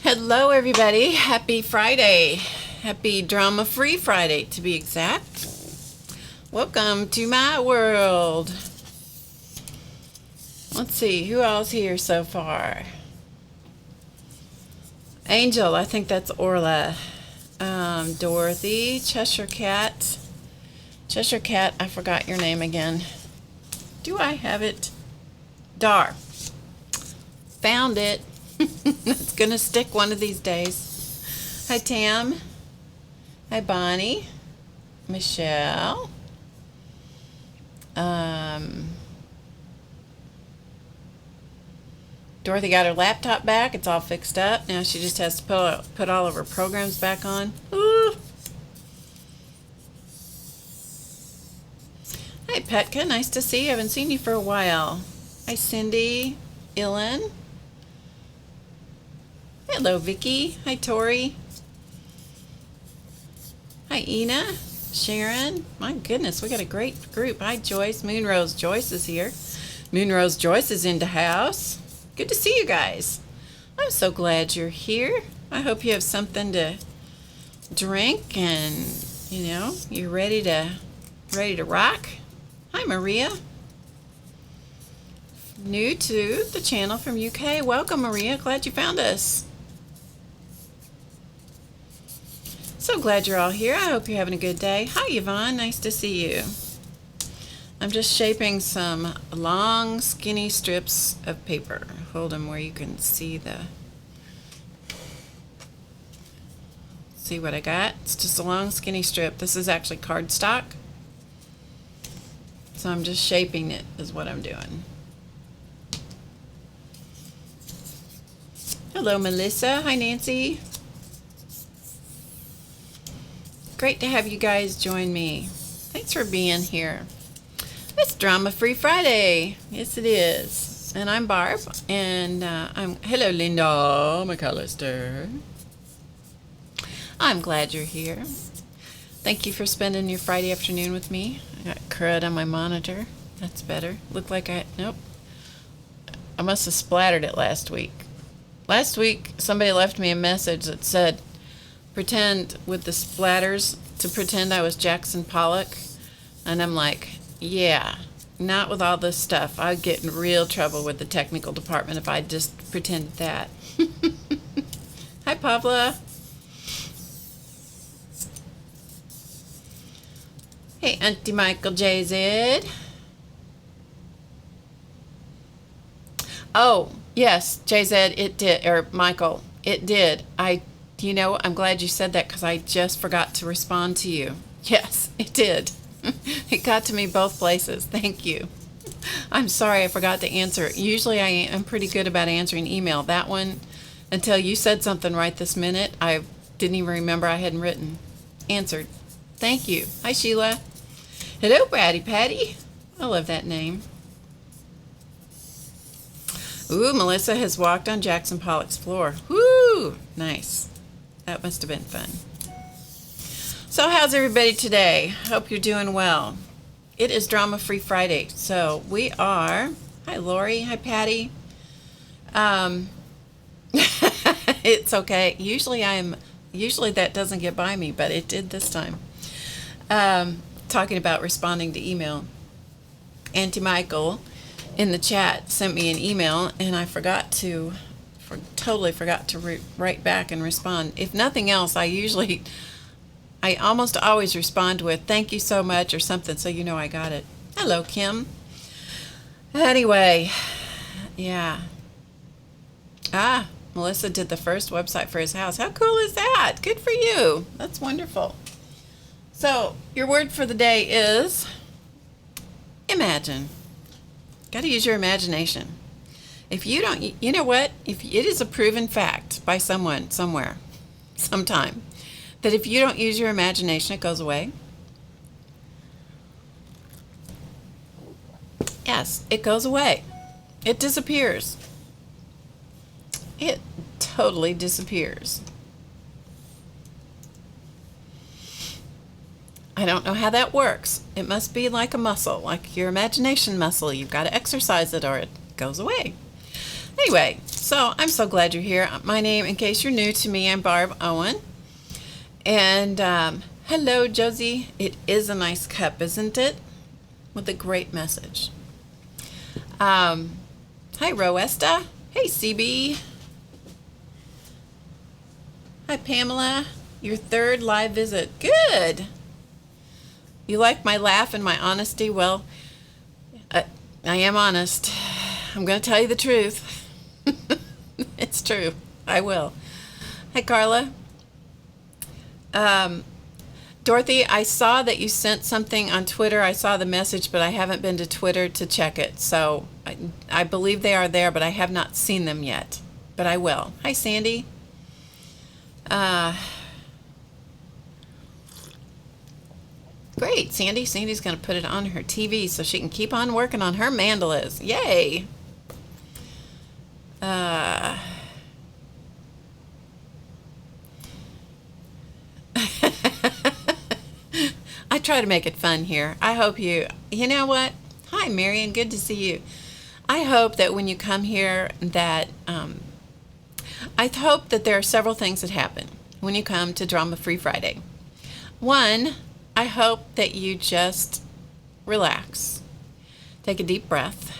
Hello, everybody. Happy Friday. Happy drama-free Friday, to be exact. Welcome to my world. Let's see, who else here so far? Angel, I think that's Orla. Dorothy, Cheshire Cat. Cheshire Cat, I forgot your name again. Do I have it? Dar. Found it. It's gonna stick one of these days. Hi, Tam. Hi, Bonnie. Michelle. Dorothy got her laptop back. It's all fixed up. Now she just has to put all of her programs back on. Ooh. Hi, Petka. Nice to see you. Haven't seen you for a while. Hi, Cindy. Ilan. Hello, Vicky. Hi, Tori. Hi, Ina. Sharon. My goodness, we got a great group. Hi, Joyce. Moonrose Joyce is here. Moonrose Joyce is in the house. Good to see you guys. I'm so glad you're here. I hope you have something to drink and, you're ready to rock. Hi, Maria. New to the channel from UK. Welcome, Maria. Glad you found us. So glad you're all here. I hope you're having a good day. Hi, Yvonne. Nice to see you. I'm just shaping some long, skinny strips of paper. Hold them where you can see what I got. It's just a long, skinny strip. This is actually cardstock. So I'm just shaping it is what I'm doing. Hello, Melissa. Hi, Nancy. Great to have you guys join me. Thanks for being here. It's Drama Free Friday. Yes, it is. And I'm Barb. And hello, Linda McAllister. I'm glad you're here. Thank you for spending your Friday afternoon with me. I got crud on my monitor. That's better. Looked like nope. I must have splattered it last week. Last week, somebody left me a message that said, pretend with the splatters to pretend I was Jackson Pollock. And I'm like, yeah, not with all this stuff. I'd get in real trouble with the technical department if I just pretended that. Hi, Pavla. Hey, Auntie Michael JZ. Oh, yes, JZ, it did, or Michael, it did. I'm glad you said that because I just forgot to respond to you. Yes, it did. It got to me both places. Thank you. I'm sorry I forgot to answer. Usually I am pretty good about answering email. That one, until you said something right this minute, I didn't even remember I hadn't answered. Thank you. Hi, Sheila. Hello, Patty. I love that name. Ooh, Melissa has walked on Jackson Pollock's floor. Woo! Nice. That must have been fun. So how's everybody today? Hope you're doing well. It is Drama Free Friday. So we are, hi Lori, hi Patty. It's okay. Usually that doesn't get by me, but it did this time. Talking about responding to email. Auntie Michael in the chat sent me an email and I totally forgot to write back and respond. If nothing else, I almost always respond with thank you so much or something so you know I got it. Hello, Kim. Anyway, yeah. Melissa did the first website for his house. How cool is that? Good for you. That's wonderful. So your word for the day is imagine. Got to use your imagination. If you don't, you know what? If it is a proven fact by someone somewhere, sometime, that if you don't use your imagination, it goes away. Yes, it goes away. It disappears. It totally disappears. I don't know how that works. It must be like a muscle, like your imagination muscle. You've got to exercise it or it goes away. Anyway, So I'm so glad you're here. My name, in case you're new to me, I'm Barb Owen. And hello, Josie. It is a nice cup, isn't it? With a great message. Hi, Roesta. Hey, CB. Hi, Pamela. Your third live visit. Good. You like my laugh and my honesty? Well, I am honest. I'm going to tell you the truth. It's true. I will. Hi, Carla. Dorothy, I saw that you sent something on Twitter. I saw the message, but I haven't been to Twitter to check it. So I believe they are there, but I have not seen them yet. But I will. Hi, Sandy. Great, Sandy. Sandy's going to put it on her TV so she can keep on working on her mandalas. Yay! I try to make it fun here. I hope you know what? Hi, Marion. Good to see you. I hope that when you come here that, I hope that there are several things that happen when you come to Drama Free Friday. One, I hope that you just relax, take a deep breath,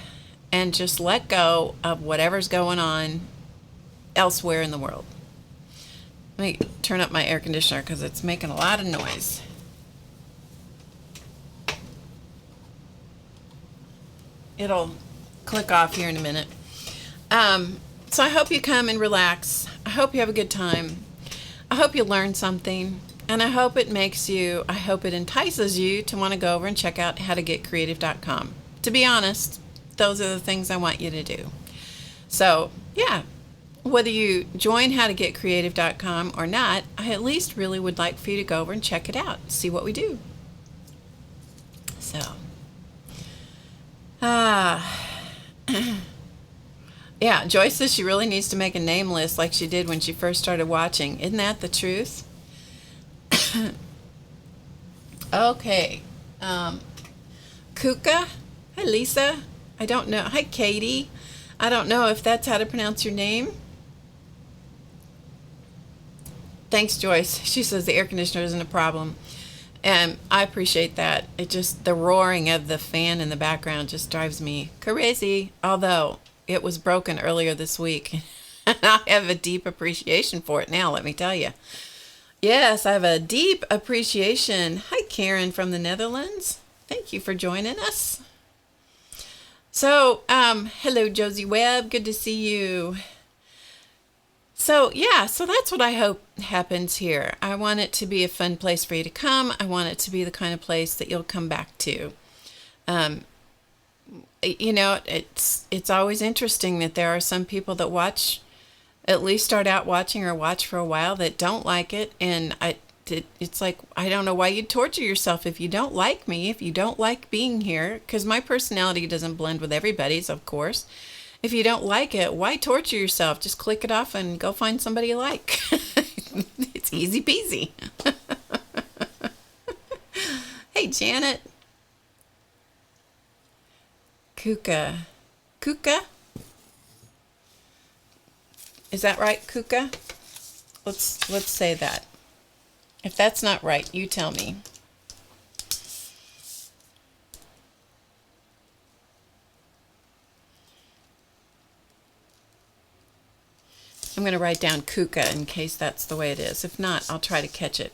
and just let go of whatever's going on elsewhere in the world. Let me turn up my air conditioner because it's making a lot of noise. It'll click off here in a minute. So I hope you come and relax. I hope you have a good time. I hope you learn something. And I hope it entices you to want to go over and check out HowToGetCreative.com. To be honest, those are the things I want you to do. So, yeah, whether you join HowToGetCreative.com or not, I at least really would like for you to go over and check it out, see what we do. So, yeah, Joyce says she really needs to make a name list like she did when she first started watching. Isn't that the truth? Okay. Kuka. Hi, Lisa. I don't know. Hi, Katie. I don't know if that's how to pronounce your name. Thanks, Joyce. She says the air conditioner isn't a problem. And I appreciate that. It just, the roaring of the fan in the background just drives me crazy. Although it was broken earlier this week. And I have a deep appreciation for it now, let me tell you. Yes, I have a deep appreciation. Hi, Karen from the Netherlands. Thank you for joining us. So, hello, Josie Webb. Good to see you. So, yeah, so that's what I hope happens here. I want it to be a fun place for you to come. I want it to be the kind of place that you'll come back to. It's always interesting that there are some people that watch, at least start out watching or watch for a while, that don't like it. And it's like, I don't know why you'd torture yourself if you don't like me, if you don't like being here, because my personality doesn't blend with everybody's, of course. If you don't like it, why torture yourself? Just click it off and go find somebody you like. It's easy peasy. Hey, Janet. Kuka. Is that right, Kuka? Let's say that. If that's not right, you tell me. I'm going to write down Kuka in case that's the way it is. If not, I'll try to catch it.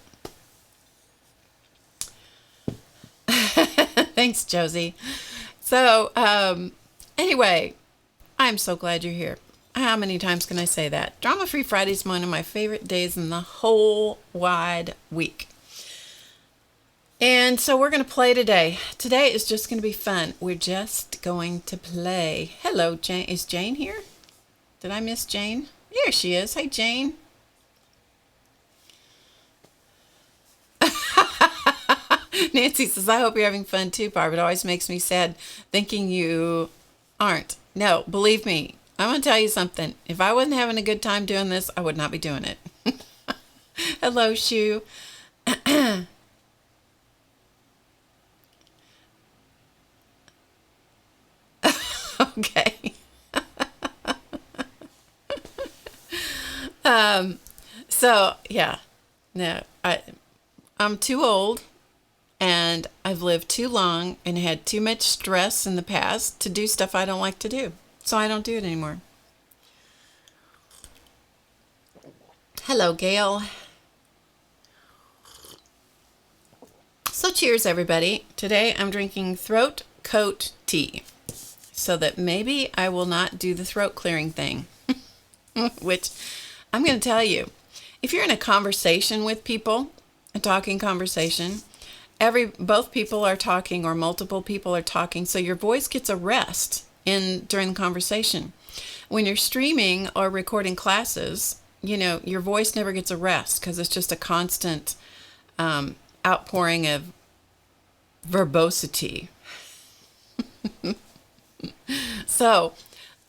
Thanks, Josie. So, anyway, I'm so glad you're here. How many times can I say that? Drama Free Friday is one of my favorite days in the whole wide week. And so we're going to play today. Today is just going to be fun. We're just going to play. Hello, Jane. Is Jane here? Did I miss Jane? Here she is. Hey, Jane. Nancy says, I hope you're having fun too, Barb. It always makes me sad thinking you aren't. No, believe me, I'm going to tell you something. If I wasn't having a good time doing this, I would not be doing it. Hello, Shu. Okay. So yeah, no, I'm too old and I've lived too long and had too much stress in the past to do stuff I don't like to do. So I don't do it anymore. Hello, Gail. So cheers, everybody. Today I'm drinking throat coat tea so that maybe I will not do the throat clearing thing, which I'm going to tell you. If you're in a conversation with people, a talking conversation, both people are talking or multiple people are talking, so your voice gets a rest during the conversation. When you're streaming or recording classes, your voice never gets a rest because it's just a constant outpouring of verbosity. So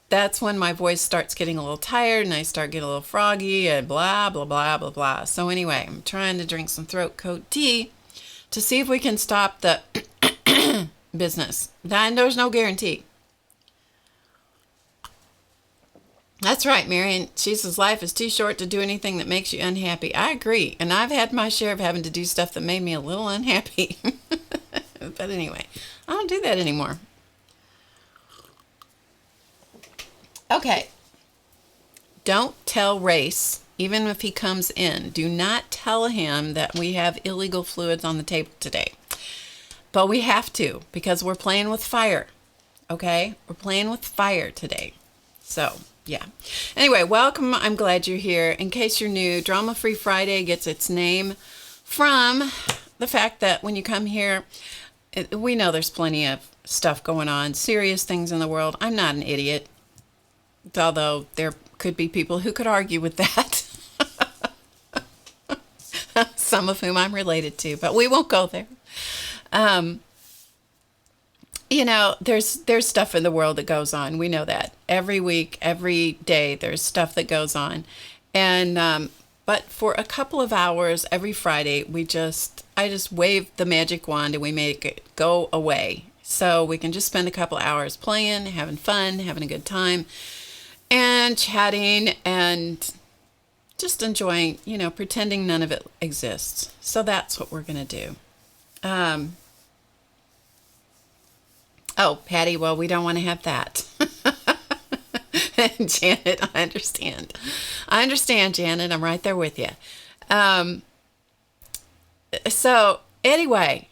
that's when my voice starts getting a little tired and I start getting a little froggy and blah, blah, blah, blah, blah. So anyway, I'm trying to drink some throat coat tea to see if we can stop the business. Then there's no guarantee. That's right, Marion. She says life is too short to do anything that makes you unhappy. I agree. And I've had my share of having to do stuff that made me a little unhappy. But anyway, I don't do that anymore. Okay. Don't tell Race, even if he comes in. Do not tell him that we have illegal fluids on the table today. But we have to because we're playing with fire. Okay? We're playing with fire today. So, yeah. Anyway, welcome. I'm glad you're here. In case you're new, Drama Free Friday gets its name from the fact that when you come here, we know there's plenty of stuff going on, serious things in the world. I'm not an idiot, although there could be people who could argue with that. Some of whom I'm related to, but we won't go there. There's stuff in the world that goes on. We know that. Every week, every day, there's stuff that goes on. And but for a couple of hours every Friday, I just wave the magic wand and we make it go away. So we can just spend a couple hours playing, having fun, having a good time, and chatting and just enjoying, pretending none of it exists. So that's what we're going to do. Oh, Patty, well, we don't want to have that. Janet, I understand. I understand, Janet. I'm right there with you. So anyway,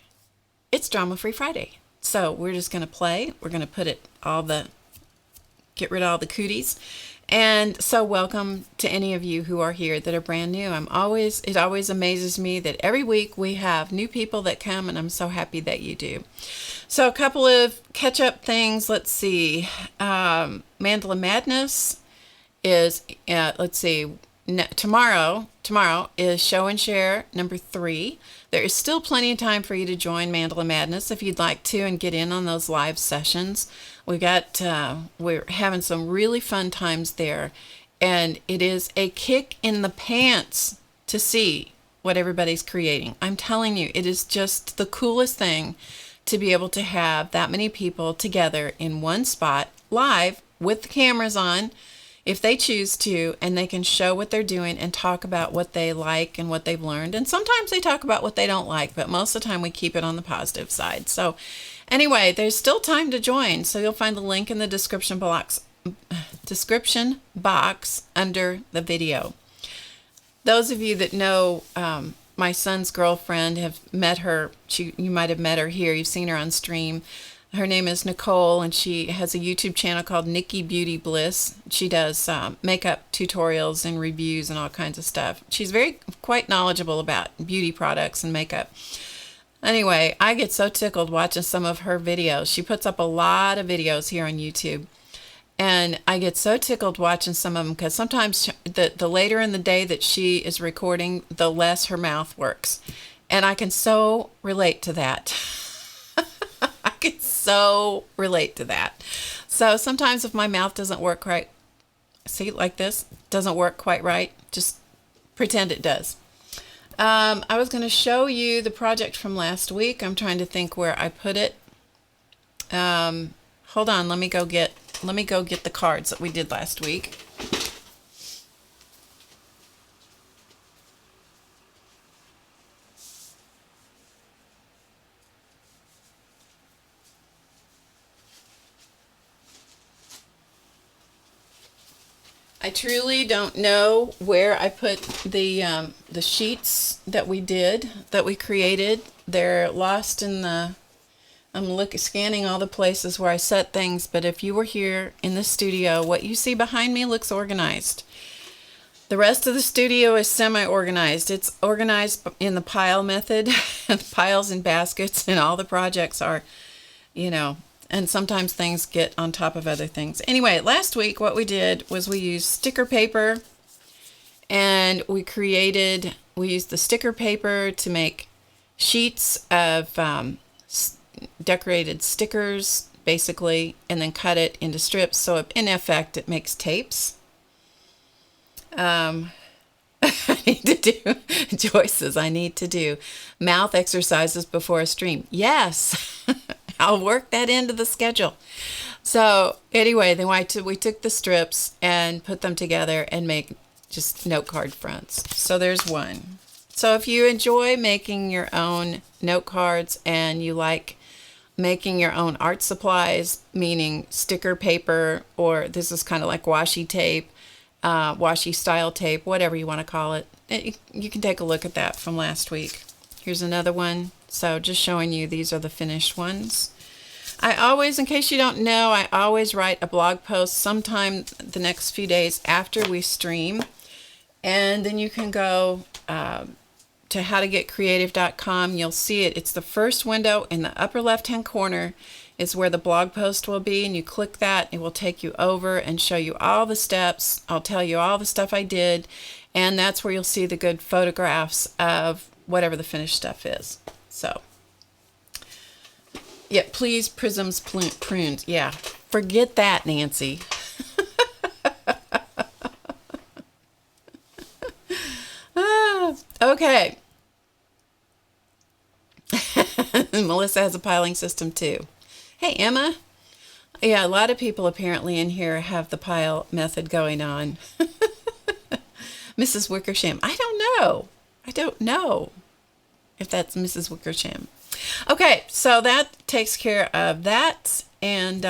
it's Drama Free Friday. So we're just going to play. We're going to get rid of all the cooties. And so welcome to any of you who are here that are brand new. It always amazes me that every week we have new people that come, and I'm so happy that you do. So a couple of catch-up things. Let's see. Mandala Madness is, tomorrow is Show and Share number 3. There is still plenty of time for you to join Mandala Madness if you'd like to and get in on those live sessions. We're having some really fun times there, and it is a kick in the pants to see what everybody's creating. I'm telling you, it is just the coolest thing to be able to have that many people together in one spot, live, with the cameras on, if they choose to, and they can show what they're doing and talk about what they like and what they've learned. And sometimes they talk about what they don't like, but most of the time we keep it on the positive side. So anyway, there's still time to join. So you'll find the link in the description box under the video. Those of you that know my son's girlfriend have met her. You might have met her here. You've seen her on stream. Her name is Nicole, and she has a YouTube channel called Nikki Beauty Bliss. She does makeup tutorials and reviews and all kinds of stuff. She's quite knowledgeable about beauty products and makeup. Anyway, I get so tickled watching some of her videos. She puts up a lot of videos here on YouTube. And I get so tickled watching some of them because sometimes the later in the day that she is recording, the less her mouth works. And I can so relate to that. I can so relate to that. So sometimes if my mouth doesn't work right, see, like this, doesn't work quite right, just pretend it does. I was going to show you the project from last week. I'm trying to think where I put it. Hold on, let me go get the cards that we did last week. I truly don't know where I put the sheets that we created. They're lost in the. I'm scanning all the places where I set things, but if you were here in the studio, what you see behind me looks organized. The rest of the studio is semi-organized. It's organized in the pile method, piles and baskets, and all the projects are, and sometimes things get on top of other things. Anyway, last week what we did was we used sticker paper, and we used the sticker paper to make sheets of decorated stickers, basically, and then cut it into strips. So in effect, it makes tapes. I need to do, Joyce says, I need to do mouth exercises before a stream. Yes, I'll work that into the schedule. So anyway, then we took the strips and put them together and make just note card fronts. So there's one. So if you enjoy making your own note cards and you like making your own art supplies, meaning sticker paper, or this is kind of like washi tape, washi style tape, whatever you want to call it, you can take a look at that from last week. Here's another one. So just showing you, these are the finished ones. I always, in case you don't know, I always write a blog post sometime the next few days after we stream, and then you can go to HowToGetCreative.com. You'll see it. It's the first window in the upper left-hand corner is where the blog post will be, and you click that. It will take you over and show you all the steps. I'll tell you all the stuff I did, and that's where you'll see the good photographs of whatever the finished stuff is. So, yeah, please, prisms, prunes. Yeah, forget that, Nancy. Okay. Melissa has a piling system too. Hey, Emma. Yeah, a lot of people apparently in here have the pile method going on. Mrs. Wickersham. I don't know if that's Mrs. Wickersham. Okay, so that takes care of that. And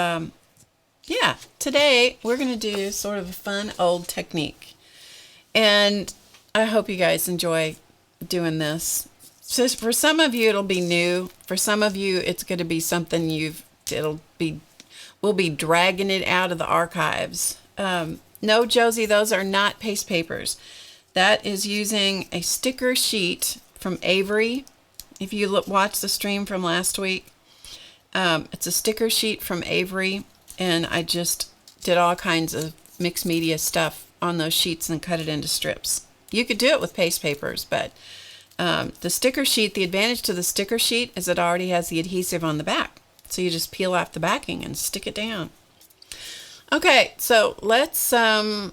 yeah, today we're going to do sort of a fun old technique. And I hope you guys enjoy doing this. So for some of you, it'll be new. For some of you, it's going to be something we'll be dragging it out of the archives. No, Josie, those are not paste papers. That is using a sticker sheet from Avery. If you watch the stream from last week, it's a sticker sheet from Avery, and I just did all kinds of mixed media stuff on those sheets and cut it into strips. You could do it with paste papers, but the sticker sheet, the advantage to the sticker sheet is it already has the adhesive on the back. So you just peel off the backing and stick it down. Okay, so let's do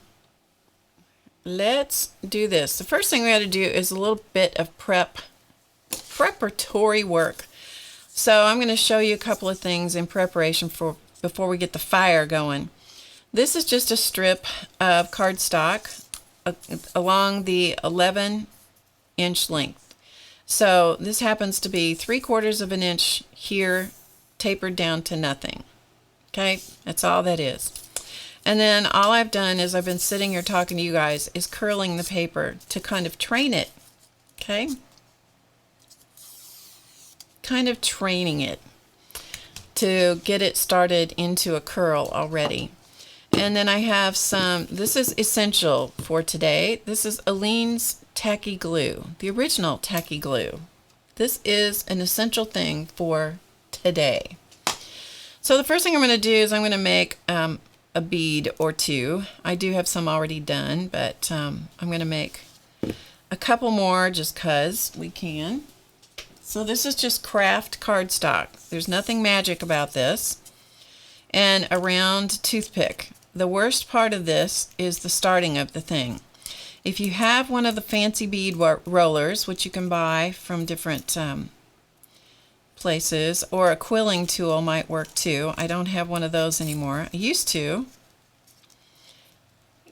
this. The first thing we got to do is a little bit of preparatory work. So I'm going to show you a couple of things in preparation before we get the fire going. This is just a strip of cardstock along the 11-inch length. So this happens to be 3/4 of an inch here, tapered down to nothing. Okay, that's all that is. And then all I've done is I've been sitting here talking to you guys is curling the paper to kind of train it. Okay, kind of training it to get it started into a curl already. And then I have this is essential for today. This is Aleene's Tacky glue, the original Tacky glue. This is an essential thing for today. So the first thing I'm going to do is I'm going to make a bead or two. I do have some already done, but I'm going to make a couple more just because we can. So this is just craft cardstock. There's nothing magic about this. And a round toothpick. The worst part of this is the starting of the thing. If you have one of the fancy bead rollers, which you can buy from different places, or a quilling tool might work too. I don't have one of those anymore. I used to.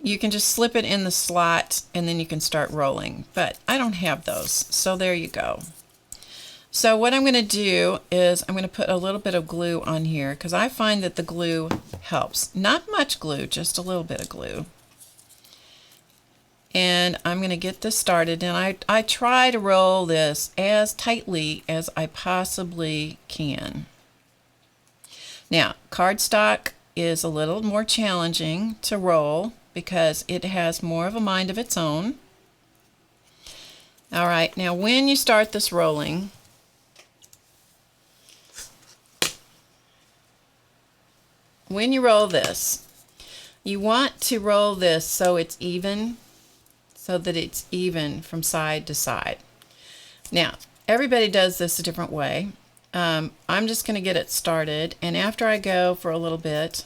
You can just slip it in the slot and then you can start rolling, but I don't have those, so there you go. So what I'm going to do is I'm going to put a little bit of glue on here because I find that the glue helps. Not much glue, just a little bit of glue. And I'm going to get this started, and I try to roll this as tightly as I possibly can. Now, cardstock is a little more challenging to roll because it has more of a mind of its own. All right, now when you start this rolling, when you roll this, you want to roll this so it's even, so that it's even from side to side. Now, everybody does this a different way. I'm just going to get it started, and after I go for a little bit,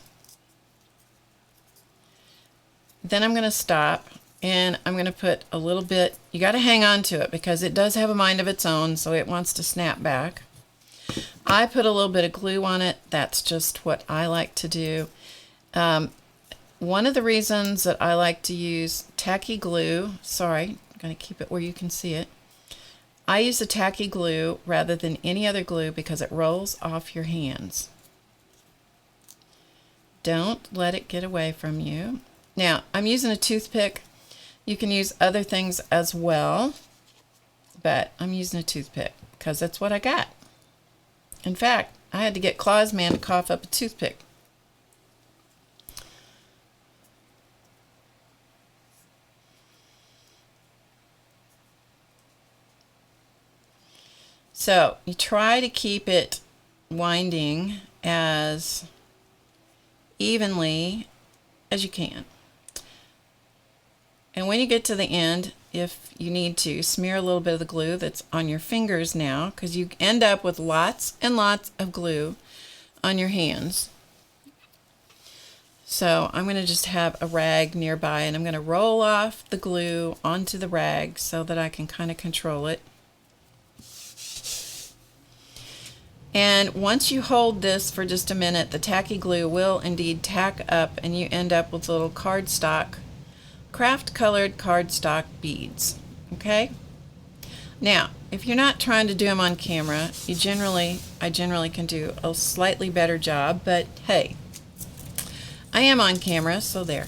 then I'm going to stop, and I'm going to put a little bit, you got to hang on to it because it does have a mind of its own, so it wants to snap back. I put a little bit of glue on it. That's just what I like to do. One of the reasons that I like to use tacky glue, sorry, I'm going to keep it where you can see it. I use a tacky glue rather than any other glue because it rolls off your hands. Don't let it get away from you. Now, I'm using a toothpick. You can use other things as well, but I'm using a toothpick because that's what I got. In fact, I had to get Claus Man to cough up a toothpick. So you try to keep it winding as evenly as you can. And when you get to the end, if you need to, smear a little bit of the glue that's on your fingers now, because you end up with lots and lots of glue on your hands. So I'm going to just have a rag nearby, and I'm going to roll off the glue onto the rag so that I can kind of control it. And once you hold this for just a minute, the tacky glue will indeed tack up, and you end up with little cardstock, craft colored cardstock beads. Okay? Now, if you're not trying to do them on camera, I generally can do a slightly better job, but hey, I am on camera, so there.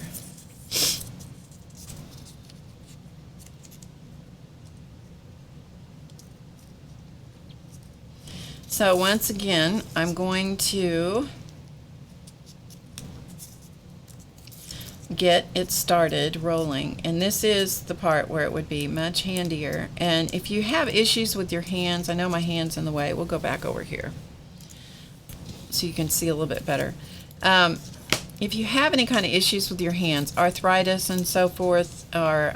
So once again, I'm going to get it started rolling, and this is the part where it would be much handier. And if you have issues with your hands, I know my hand's in the way, we'll go back over here so you can see a little bit better. If you have any kind of issues with your hands, arthritis and so forth, or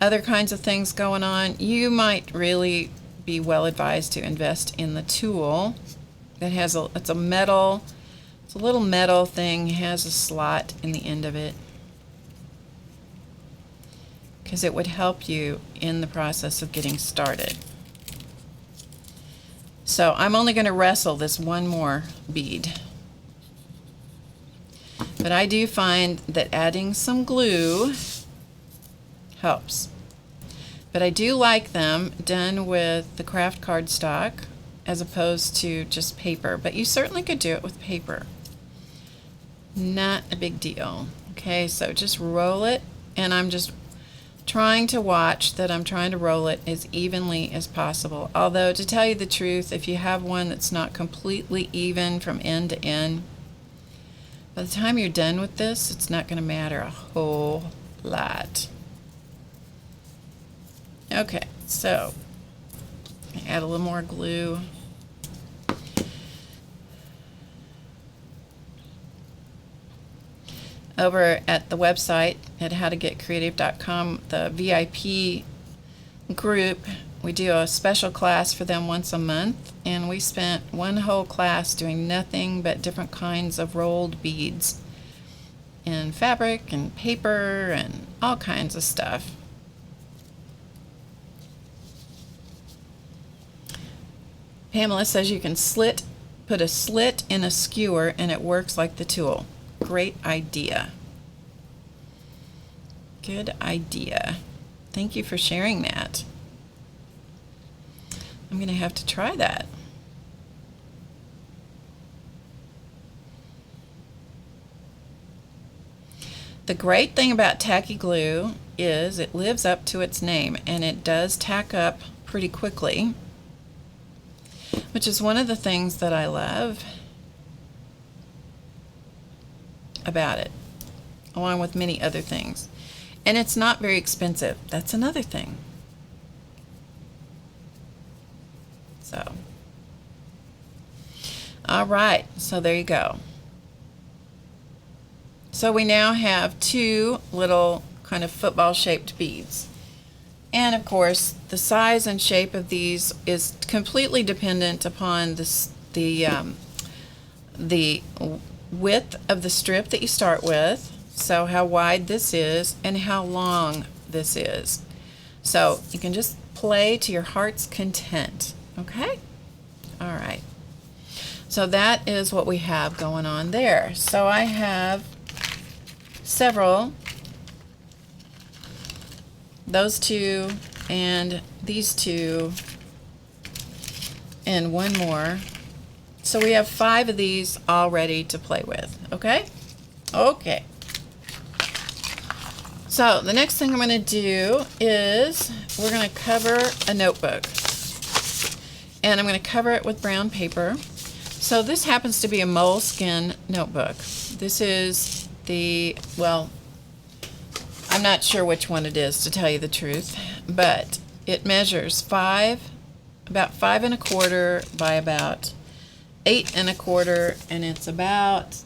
other kinds of things going on, you might really be well advised to invest in the tool that has it's a little metal thing, has a slot in the end of it, because it would help you in the process of getting started. So I'm only going to wrestle this one more bead, but I do find that adding some glue helps. But I do like them done with the craft cardstock as opposed to just paper. But you certainly could do it with paper. Not a big deal. Okay, so just roll it, and I'm just trying to watch that I'm trying to roll it as evenly as possible. Although, to tell you the truth, if you have one that's not completely even from end to end, by the time you're done with this, it's not going to matter a whole lot. Okay, so add a little more glue. Over at the website at HowToGetCreative.com, the VIP group, we do a special class for them once a month, and we spent one whole class doing nothing but different kinds of rolled beads in fabric and paper and all kinds of stuff. Pamela says you can put a slit in a skewer and it works like the tool. Great idea. Good idea. Thank you for sharing that. I'm going to have to try that. The great thing about tacky glue is it lives up to its name, and it does tack up pretty quickly, which is one of the things that I love about it, along with many other things. And it's not very expensive. That's another thing. So, all right, so there you go. So we now have two little kind of football shaped beads. And of course, the size and shape of these is completely dependent upon the width of the strip that you start with, so how wide this is and how long this is. So you can just play to your heart's content, okay? All right. So that is what we have going on there. So I have several, those two and these two and one more. So we have 5 of these all ready to play with, okay? Okay. So the next thing I'm going to do is we're going to cover a notebook. And I'm going to cover it with brown paper. So this happens to be a Moleskine notebook. This is the, well, I'm not sure which one it is, to tell you the truth, but it measures about 5 1/4 by about 8 1/4, and it's about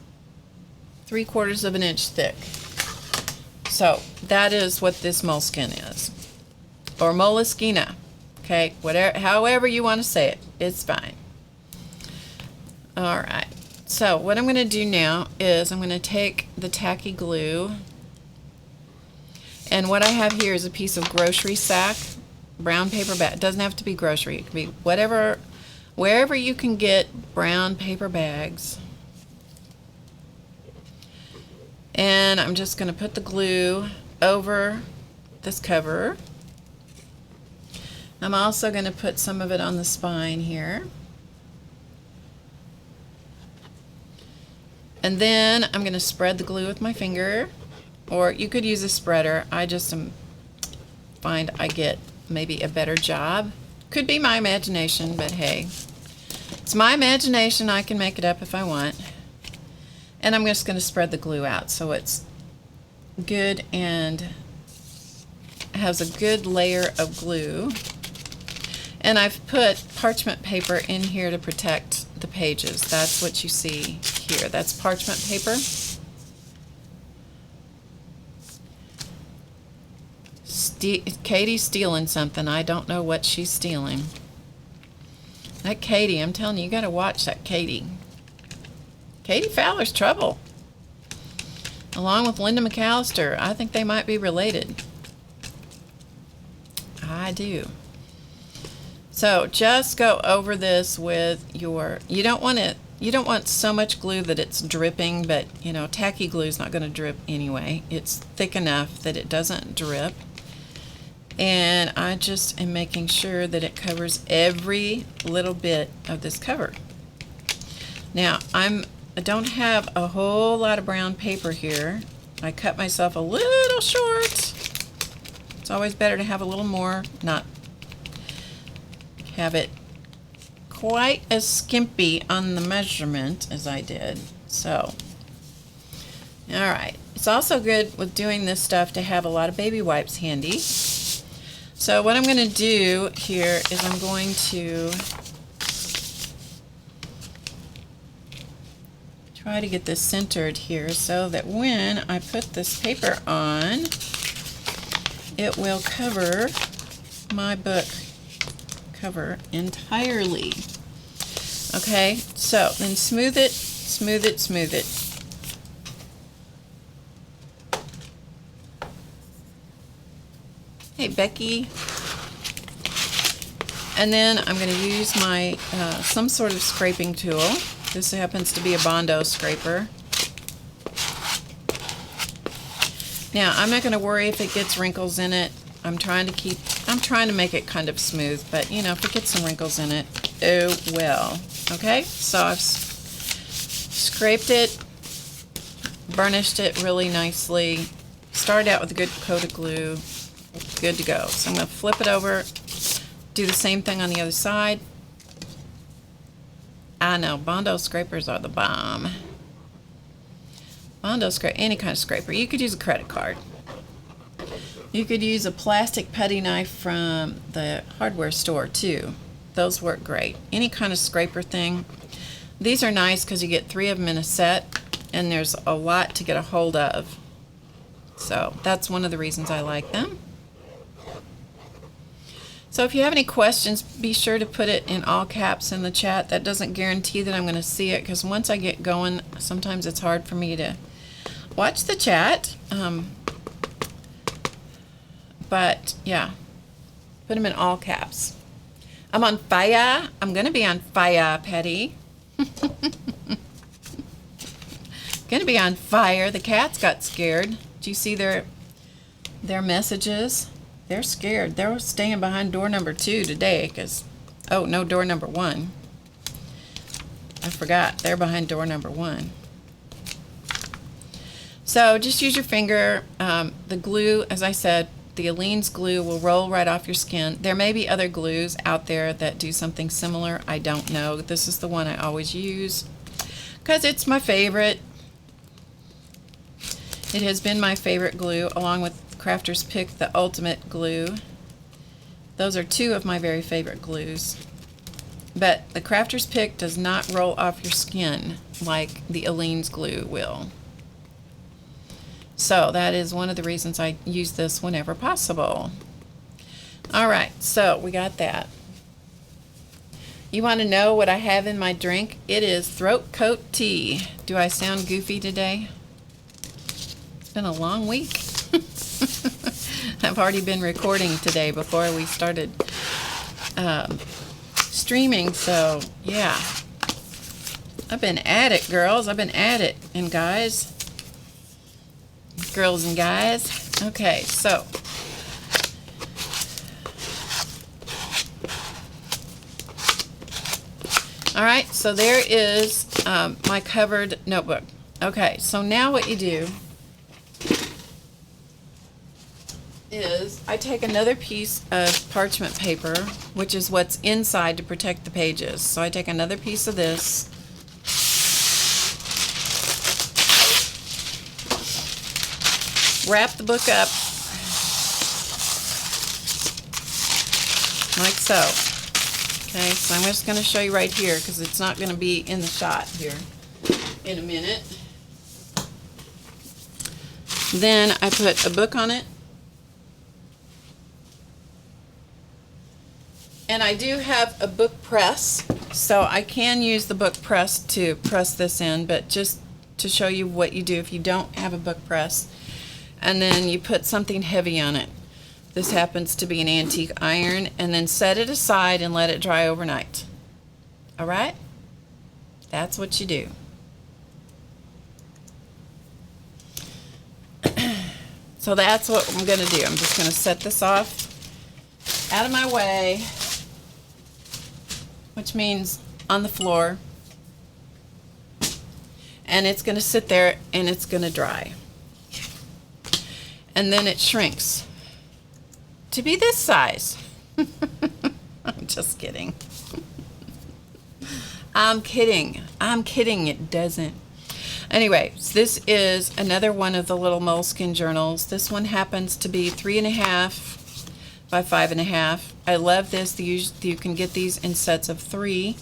3/4 of an inch thick. So that is what this Moleskine is, or Moleskine. Okay, whatever, however you want to say it, it's fine. All right. So what I'm going to do now is I'm going to take the tacky glue, and what I have here is a piece of grocery sack, brown paper bag. It doesn't have to be grocery. It can be whatever, wherever you can get brown paper bags. And I'm just going to put the glue over this cover. I'm also going to put some of it on the spine here. And then I'm going to spread the glue with my finger, or you could use a spreader. I just find I get maybe a better job. Could be my imagination, but hey, it's my imagination. I can make it up if I want. And I'm just going to spread the glue out so it's good and has a good layer of glue. And I've put parchment paper in here to protect the pages. That's what you see here. That's parchment paper. Katie's stealing something. I don't know what she's stealing. That Katie, I'm telling you, you got to watch that Katie. Katie Fowler's trouble. Along with Linda McAllister. I think they might be related. I do. So just go over this with your, you don't want so much glue that it's dripping, but you know, tacky glue is not going to drip anyway. It's thick enough that it doesn't drip. And I just am making sure that it covers every little bit of this cover. Now, I don't have a whole lot of brown paper here. I cut myself a little short. It's always better to have a little more, not have it quite as skimpy on the measurement as I did. So, all right. It's also good with doing this stuff to have a lot of baby wipes handy. So what I'm going to do here is I'm going to try to get this centered here so that when I put this paper on, it will cover my book cover entirely. Okay, so then smooth it, smooth it, smooth it. Hey, Becky. And then I'm going to use my some sort of scraping tool. This happens to be a Bondo scraper. Now, I'm not going to worry if it gets wrinkles in it. I'm trying to make it kind of smooth, but you know, if it gets some wrinkles in it, oh well. Okay, so I've scraped it, burnished it really nicely, started out with a good coat of glue. Good to go. So I'm going to flip it over, do the same thing on the other side. I know, Bondo scrapers are the bomb. Bondo scraper, any kind of scraper. You could use a credit card. You could use a plastic putty knife from the hardware store too. Those work great. Any kind of scraper thing. These are nice because you get 3 of them in a set, and there's a lot to get a hold of. So that's one of the reasons I like them. So if you have any questions, be sure to put it in all caps in the chat. That doesn't guarantee that I'm going to see it, because once I get going, sometimes it's hard for me to watch the chat. But yeah, put them in all caps. I'm on fire. I'm going to be on fire, Patty. Going to be on fire. The cats got scared. Do you see their messages? They're scared. They're staying behind door number 2 today because, oh, no, door number 1. I forgot. They're behind door number 1. So just use your finger. The glue, as I said, the Aleene's glue will roll right off your skin. There may be other glues out there that do something similar. I don't know. This is the one I always use because it's my favorite. It has been my favorite glue, along with Crafter's Pick, the ultimate glue. Those are 2 of my very favorite glues. But the Crafter's Pick does not roll off your skin like the Aleene's glue will. So that is one of the reasons I use this whenever possible. Alright, so we got that. You want to know what I have in my drink? It is throat coat tea. Do I sound goofy today? It's been a long week. I've already been recording today before we started streaming, so yeah. I've been at it, girls. I've been at it. And guys. Girls and guys. Okay, so. Alright, so there is my covered notebook. Okay, so now what you do is I take another piece of parchment paper, which is what's inside to protect the pages. So I take another piece of this, wrap the book up like so. Okay, so I'm just going to show you right here because it's not going to be in the shot here in a minute. Then I put a book on it. And I do have a book press, so I can use the book press to press this in, but just to show you what you do if you don't have a book press. And then you put something heavy on it. This happens to be an antique iron, and then set it aside and let it dry overnight. Alright? That's what you do. So that's what I'm going to do. I'm just going to set this off out of my way, which means on the floor, and it's going to sit there and it's going to dry. And then it shrinks to be this size. I'm just kidding. I'm kidding. I'm kidding. It doesn't. Anyway, so this is another one of the little Moleskine journals. This one happens to be 3.5 by 5.5. I love this. You can get these in sets of 3.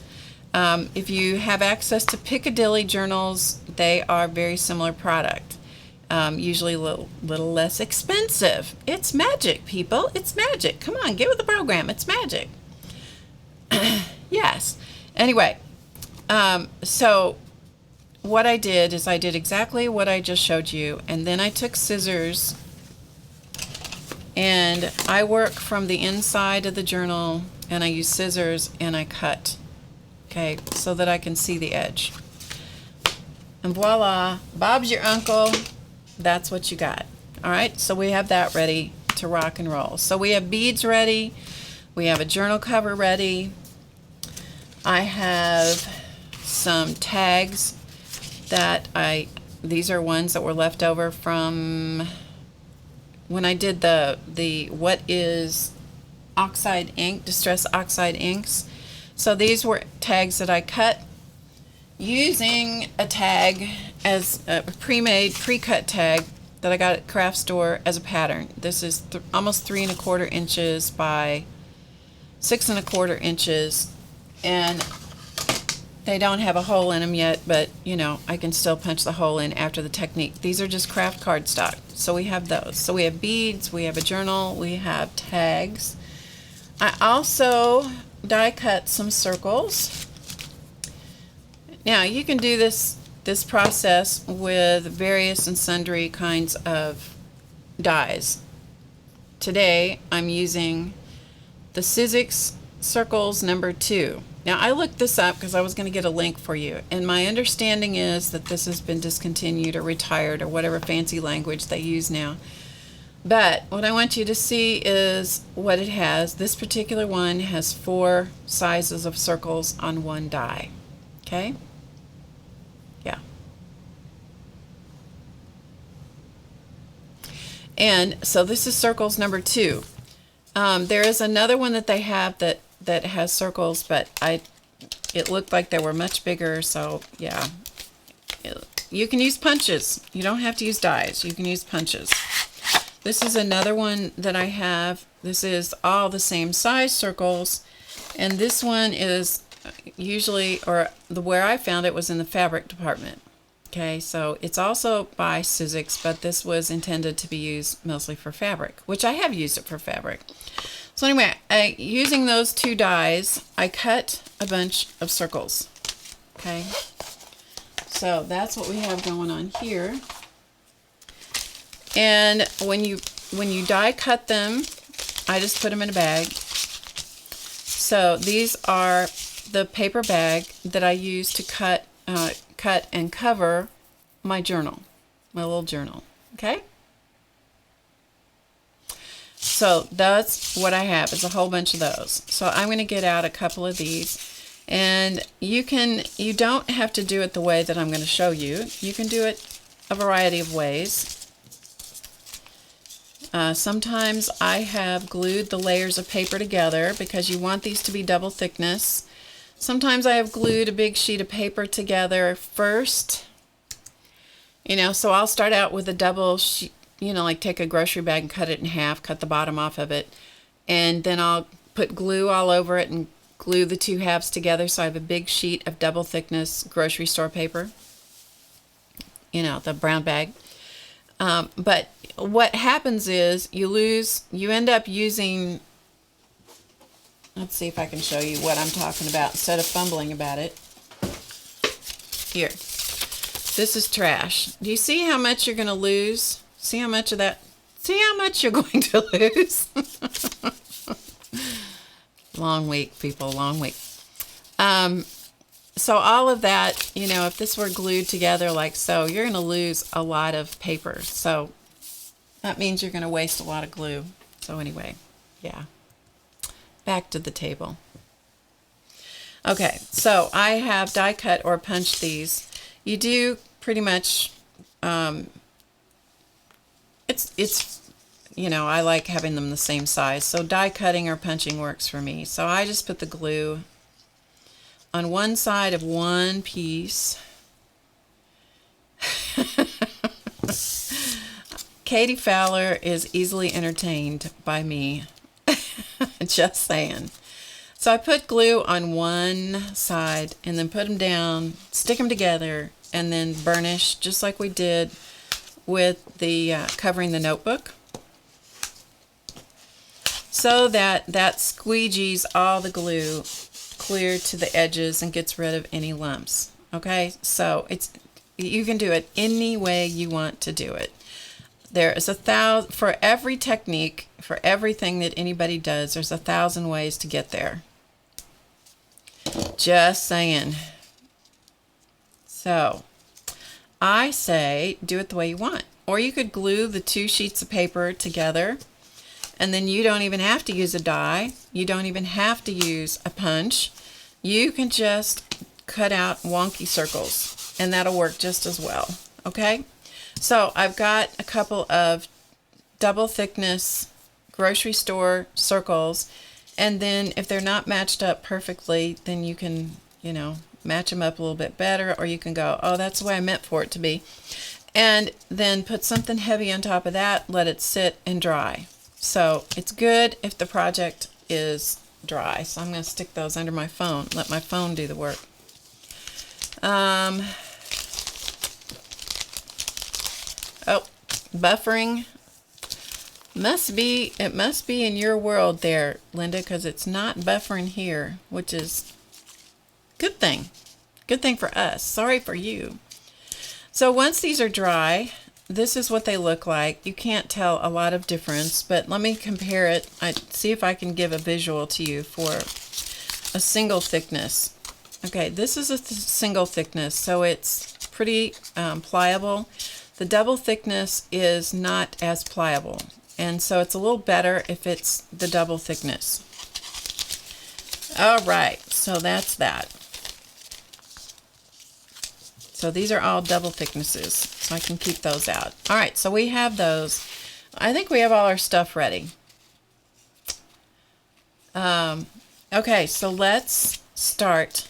If you have access to Piccadilly journals, they are a very similar product. Usually a little less expensive. It's magic, people. It's magic. Come on, get with the program. It's magic. Yes. Anyway, so what I did is I did exactly what I just showed you, and then I took scissors and I work from the inside of the journal, and I use scissors and I cut, okay, so that I can see the edge. And voila, Bob's your uncle. That's what you got. All right, so we have that ready to rock and roll. So we have beads ready. We have a journal cover ready. I have some tags that these are ones that were left over from when I did the what is oxide ink, distress oxide inks. So these were tags that I cut using a tag as a pre-made, pre-cut tag that I got at craft store as a pattern. This is almost 3¼ inches by 6¼ inches, and they don't have a hole in them yet, but you know, I can still punch the hole in after the technique. These are just craft cardstock, so we have those. So we have beads, we have a journal, we have tags. I also die cut some circles. Now you can do this process with various and sundry kinds of dies. Today I'm using the Sizzix circles number 2. Now I looked this up because I was going to get a link for you, and my understanding is that this has been discontinued or retired or whatever fancy language they use now. But what I want you to see is what it has. This particular one has 4 sizes of circles on one die. Okay? Yeah. And so this is circles number 2. There is another one that they have that has circles, but it looked like they were much bigger, so yeah. You can use punches. You don't have to use dies. You can use punches. This is another one that I have. This is all the same size circles, and this one is usually, or where I found it was in the fabric department. Okay, so it's also by Sizzix, but this was intended to be used mostly for fabric, which I have used it for fabric. So anyway, using those 2 dies, I cut a bunch of circles. Okay, so that's what we have going on here. And when you die cut them, I just put them in a bag. So these are the paper bag that I use to cut and cover my journal, my little journal. Okay. So that's what I have, is a whole bunch of those. So I'm going to get out a couple of these, and you don't have to do it the way that I'm going to show you. You can do it a variety of ways. Sometimes I have glued the layers of paper together because you want these to be double thickness. Sometimes I have glued a big sheet of paper together first. You know, so I'll start out with a double sheet, you know, like take a grocery bag and cut it in half, cut the bottom off of it, and then I'll put glue all over it and glue the 2 halves together, so I have a big sheet of double thickness grocery store paper, you know, the brown bag. But what happens is you end up using, let's see if I can show you what I'm talking about instead of fumbling about it. Here, this is trash. Do you see how much you're going to lose? See how much of that, see how much you're going to lose? Long week, people, long week. So all of that, you know, if this were glued together like so, you're going to lose a lot of paper. So that means you're going to waste a lot of glue. So anyway, yeah. Back to the table. Okay, so I have die cut or punched these. You do pretty much, it's you know, I like having them the same size. So die cutting or punching works for me. So I just put the glue on one side of one piece. Katie Fowler is easily entertained by me. Just saying. So I put glue on one side and then put them down, stick them together, and then burnish just like we did with the covering the notebook, so that squeegees all the glue clear to the edges and gets rid of any lumps. Okay, so you can do it any way you want to do it. There is for every technique, for everything that anybody does, there's 1,000 ways to get there. Just saying. So I say do it the way you want. Or you could glue the 2 sheets of paper together, and then you don't even have to use a die. You don't even have to use a punch. You can just cut out wonky circles, and that'll work just as well. Okay? So I've got a couple of double thickness grocery store circles, and then if they're not matched up perfectly, then you can, match them up a little bit better, or you can go, oh, that's the way I meant for it to be. And then put something heavy on top of that, let it sit and dry. So it's good if the project is dry. So I'm going to stick those under my phone, let my phone do the work. Buffering. It must be in your world there, Linda, because it's not buffering here, which is good thing. Good thing for us. Sorry for you. So once these are dry, this is what they look like. You can't tell a lot of difference, but let me compare it. See if I can give a visual to you for a single thickness. Okay, this is a single thickness, so it's pretty pliable. The double thickness is not as pliable, and so it's a little better if it's the double thickness. All right, so that's that. So these are all double thicknesses, so I can keep those out. All right, so we have those. I think we have all our stuff ready. Okay, so let's start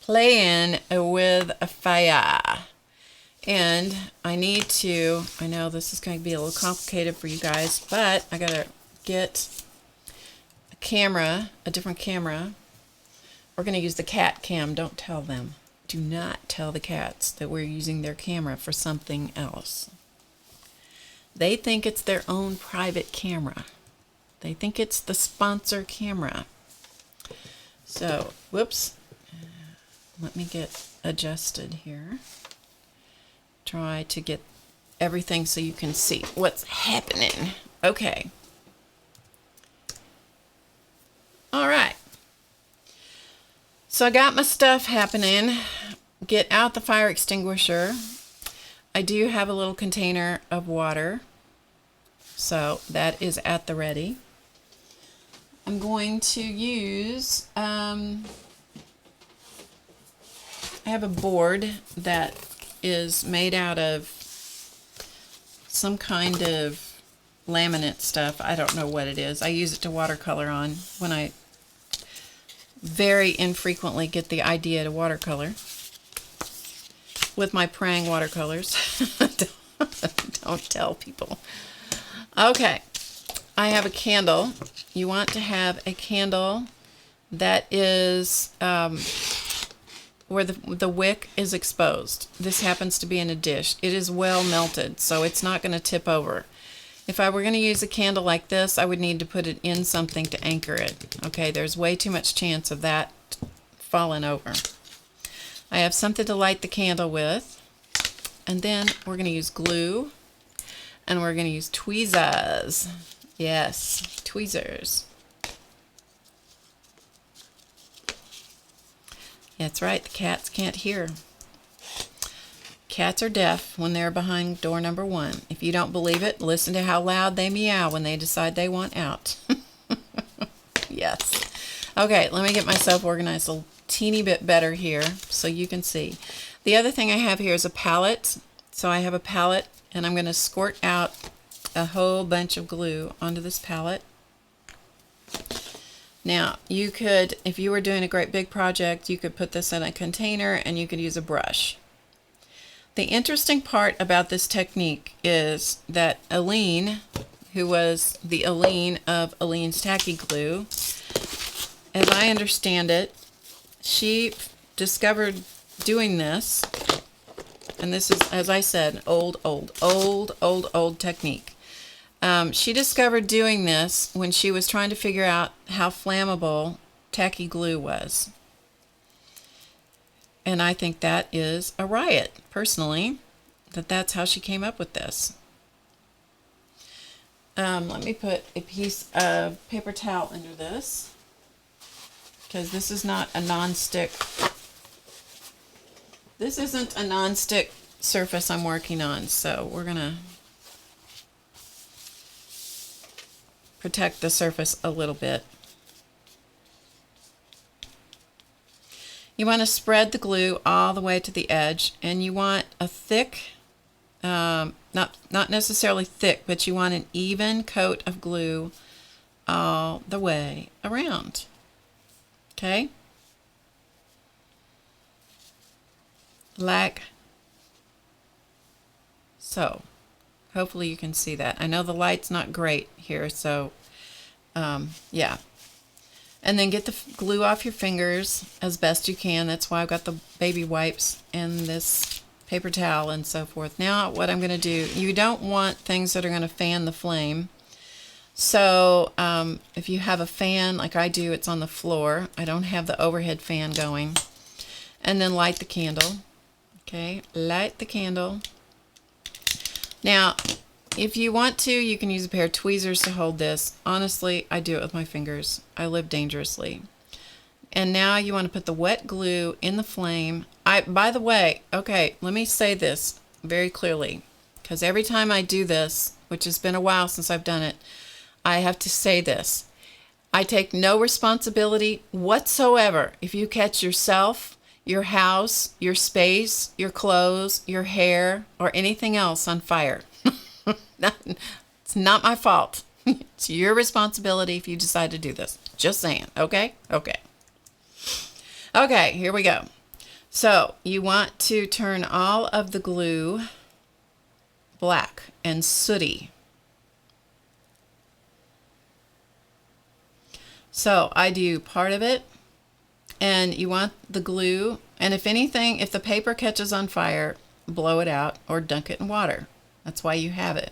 playing with a fire. And I know this is going to be a little complicated for you guys, but I got to get a different camera. We're going to use the cat cam. Don't tell them. Do not tell the cats that we're using their camera for something else. They think it's their own private camera. They think it's the sponsor camera. So, whoops. Let me get adjusted here. Try to get everything so you can see what's happening. Okay. All right. So I got my stuff happening. Get out the fire extinguisher. I do have a little container of water, so that is at the ready. I'm going to use, I have a board that is made out of some kind of laminate stuff. I don't know what it is. I use it to watercolor on when I very infrequently get the idea to watercolor with my praying watercolors. Don't tell people. Okay, I have a candle. You want to have a candle that is where the wick is exposed. This happens to be in a dish. It is well melted, so it's not going to tip over. If I were going to use a candle like this, I would need to put it in something to anchor it. Okay, there's way too much chance of that falling over. I have something to light the candle with, and then we're going to use glue, and we're going to use tweezers. Yes, tweezers. That's right, the cats can't hear. Cats are deaf when they're behind door number 1. If you don't believe it, listen to how loud they meow when they decide they want out. Yes. Okay, let me get myself organized a teeny bit better here so you can see. The other thing I have here is a palette. So I have a palette, and I'm going to squirt out a whole bunch of glue onto this palette. Now, you could, if you were doing a great big project, you could put this in a container and you could use a brush. The interesting part about this technique is that Aleene, who was the Aleene of Aleene's Tacky Glue, as I understand it, she discovered doing this, and this is, as I said, old technique. She discovered doing this when she was trying to figure out how flammable tacky glue was. And I think that is a riot, personally, that's how she came up with this. Let me put a piece of paper towel under this, because this is not a non-stick. This isn't a non-stick surface I'm working on, so we're going to protect the surface a little bit. You want to spread the glue all the way to the edge, and you want a thick not necessarily thick, but you want an even coat of glue all the way around. Okay? Like so. Hopefully you can see that. I know the light's not great here, so yeah. And then get the glue off your fingers as best you can. That's why I've got the baby wipes and this paper towel and so forth. Now what I'm going to do, you don't want things that are going to fan the flame. So if you have a fan like I do, it's on the floor. I don't have the overhead fan going. And then light the candle. Okay, light the candle. Now, if you want to, you can use a pair of tweezers to hold this. Honestly, I do it with my fingers. I live dangerously. And now you want to put the wet glue in the flame. By the way, okay, let me say this very clearly, because every time I do this, which has been a while since I've done it, I have to say this. I take no responsibility whatsoever if you catch yourself, your house, your space, your clothes, your hair, or anything else on fire. It's not my fault. It's your responsibility if you decide to do this. Just saying, okay? Okay. Okay, here we go. So you want to turn all of the glue black and sooty. So I do part of it, and you want the glue, and if anything, if the paper catches on fire, blow it out or dunk it in water. That's why you have it.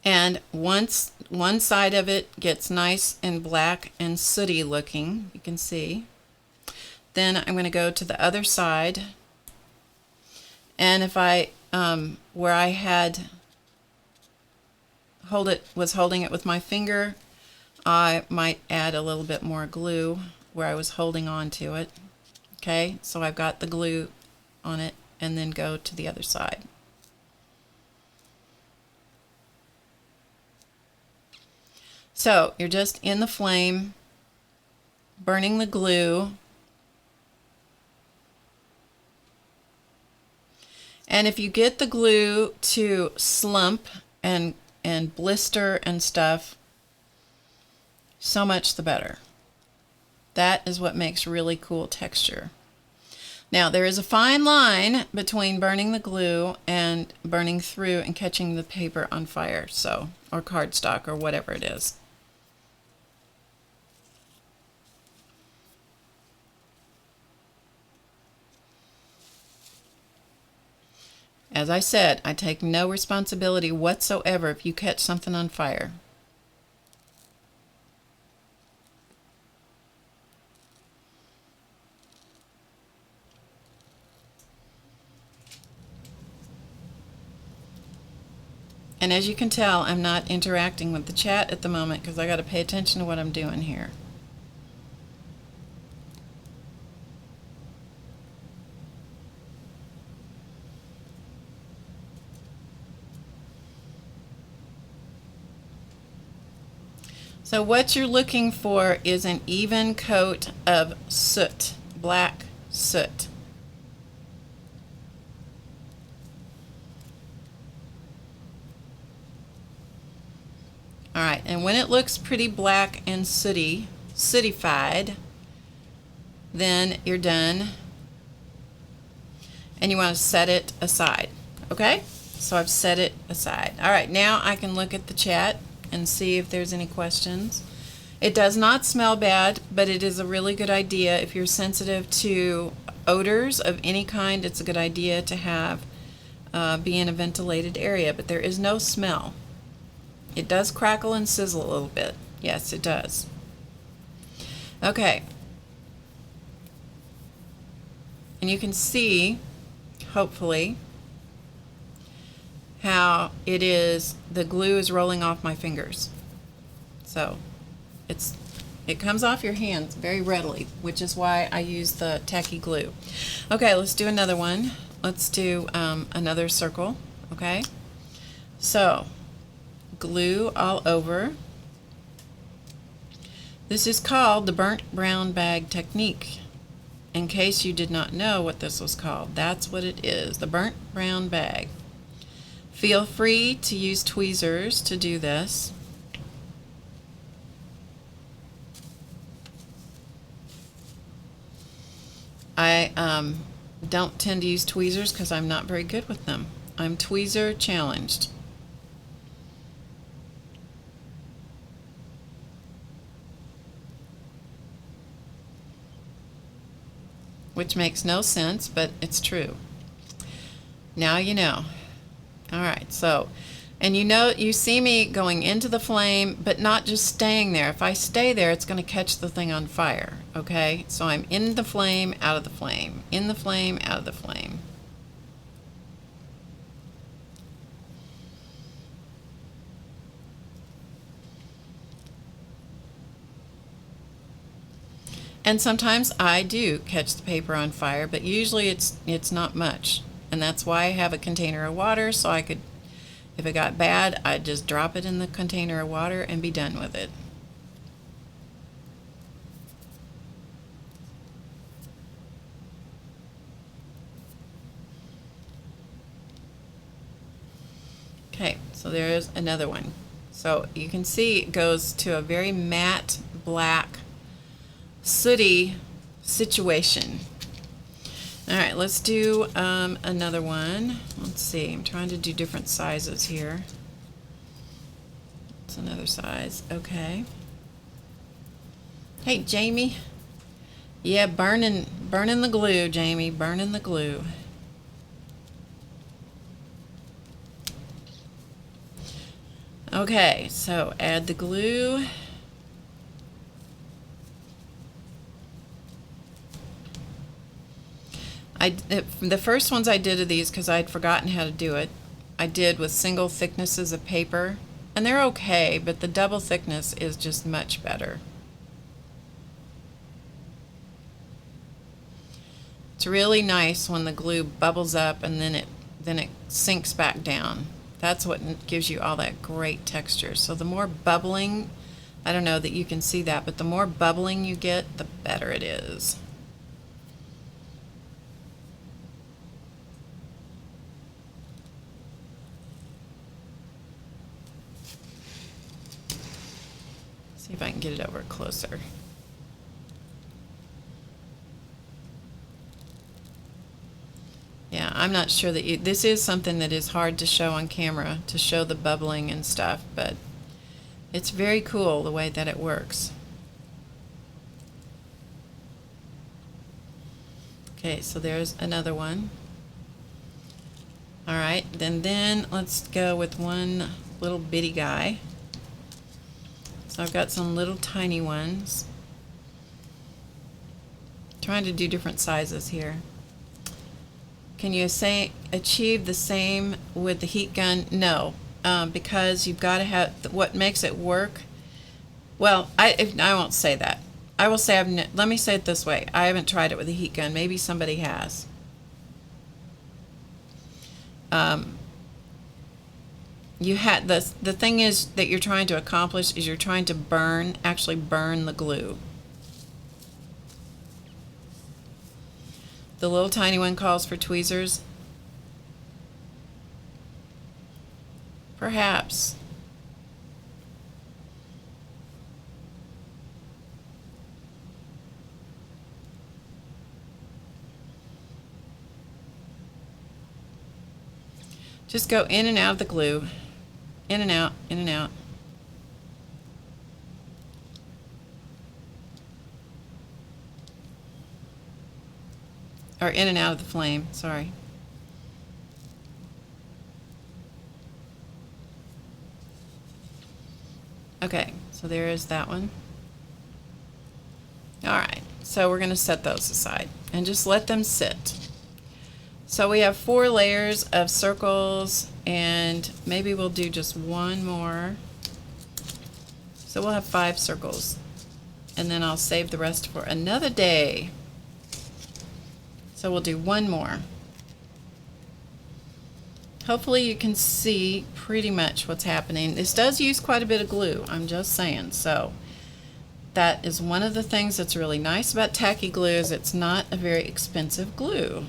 And once one side of it gets nice and black and sooty looking, you can see, then I'm going to go to the other side, and if I where I had was holding it with my finger, I might add a little bit more glue where I was holding on to it. Okay, so I've got the glue on it, and then go to the other side. So you're just in the flame, burning the glue. And if you get the glue to slump and blister and stuff, so much the better. That is what makes really cool texture. Now there is a fine line between burning the glue and burning through and catching the paper on fire, so, or cardstock or whatever it is. As I said, I take no responsibility whatsoever if you catch something on fire. And as you can tell, I'm not interacting with the chat at the moment because I got to pay attention to what I'm doing here. So what you're looking for is an even coat of soot, black soot. All right, and when it looks pretty black and sootified, then you're done, and you want to set it aside. Okay, so I've set it aside. All right, now I can look at the chat and see if there's any questions. It does not smell bad, but it is a really good idea if you're sensitive to odors of any kind. It's a good idea to have be in a ventilated area, but there is no smell. It does crackle and sizzle a little bit. Yes, it does. Okay. And you can see, hopefully, how it is, the glue is rolling off my fingers. So it comes off your hands very readily, which is why I use the tacky glue. Okay, let's do another one. Let's do another circle. Okay, so glue all over, This is called the burnt brown bag technique. In case you did not know what this was called, that's what it is, the burnt brown bag. Feel free to use tweezers to do this. I don't tend to use tweezers because I'm not very good with them. I'm tweezer challenged. Which makes no sense, but it's true. Now you know. All right, so, and you see me going into the flame, but not just staying there. If I stay there, it's going to catch the thing on fire, okay? So I'm in the flame, out of the flame, in the flame, out of the flame. And sometimes I do catch the paper on fire, but usually it's not much. And that's why I have a container of water, so I could, if it got bad, I'd just drop it in the container of water and be done with it. Okay, so there's another one. So you can see it goes to a very matte black sooty situation. All right, let's do another one. Let's see, I'm trying to do different sizes here. It's another size, okay. Hey, Jamie. Yeah, burning the glue, Jamie, burning the glue. Okay, so add the glue. The first ones I did of these, because I'd forgotten how to do it, I did with single thicknesses of paper, and they're okay, but the double thickness is just much better. It's really nice when the glue bubbles up and then it sinks back down. That's what gives you all that great texture. So the more bubbling, I don't know that you can see that, but the more bubbling you get, the better it is. See if I can get it over closer. Yeah, I'm not sure that this is something that is hard to show on camera, to show the bubbling and stuff, but it's very cool the way that it works. Okay, so there's another one. All right, then let's go with one little bitty guy. So I've got some little tiny ones. Trying to do different sizes here. Can you achieve the same with the heat gun? No, because you've got to have what makes it work. Well, I won't say that. I will say let me say it this way. I haven't tried it with a heat gun. Maybe somebody has. The thing is that you're trying to accomplish is you're trying to actually burn the glue. The little tiny one calls for tweezers. Perhaps. Just go in and out of the glue. In and out, in and out. Or in and out of the flame, sorry. Okay, so there is that one. All right, so we're going to set those aside and just let them sit. So we have 4 layers of circles, and maybe we'll do just one more. So we'll have 5 circles, and then I'll save the rest for another day. So we'll do one more. Hopefully you can see pretty much what's happening. This does use quite a bit of glue, I'm just saying. So that is one of the things that's really nice about tacky glue, is it's not a very expensive glue.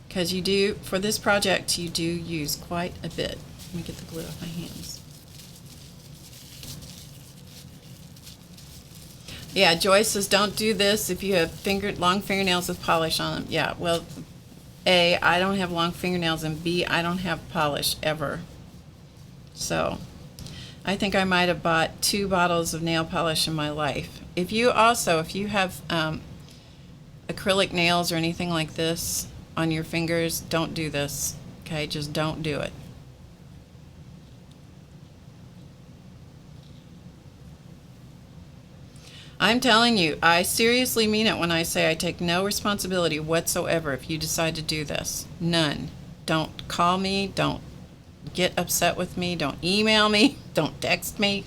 Because you do, for this project, you do use quite a bit. Let me get the glue off my hands. Yeah, Joyce says don't do this if you have long fingernails with polish on them. Yeah, well, A, I don't have long fingernails, and B, I don't have polish ever. So I think I might have bought 2 bottles of nail polish in my life. If you have acrylic nails or anything like this on your fingers, don't do this. Okay, just don't do it. I'm telling you, I seriously mean it when I say I take no responsibility whatsoever if you decide to do this. None. Don't call me, don't get upset with me, don't email me, don't text me,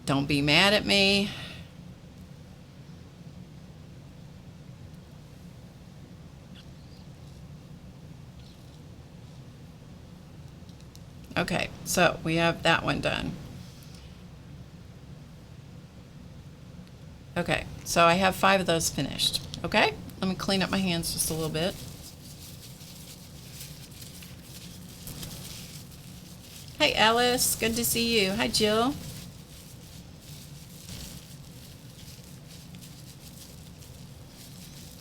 don't be mad at me. Okay, so we have that one done. Okay, so I have 5 of those finished. Okay, let me clean up my hands just a little bit. Hey Alice, good to see you. Hi Jill.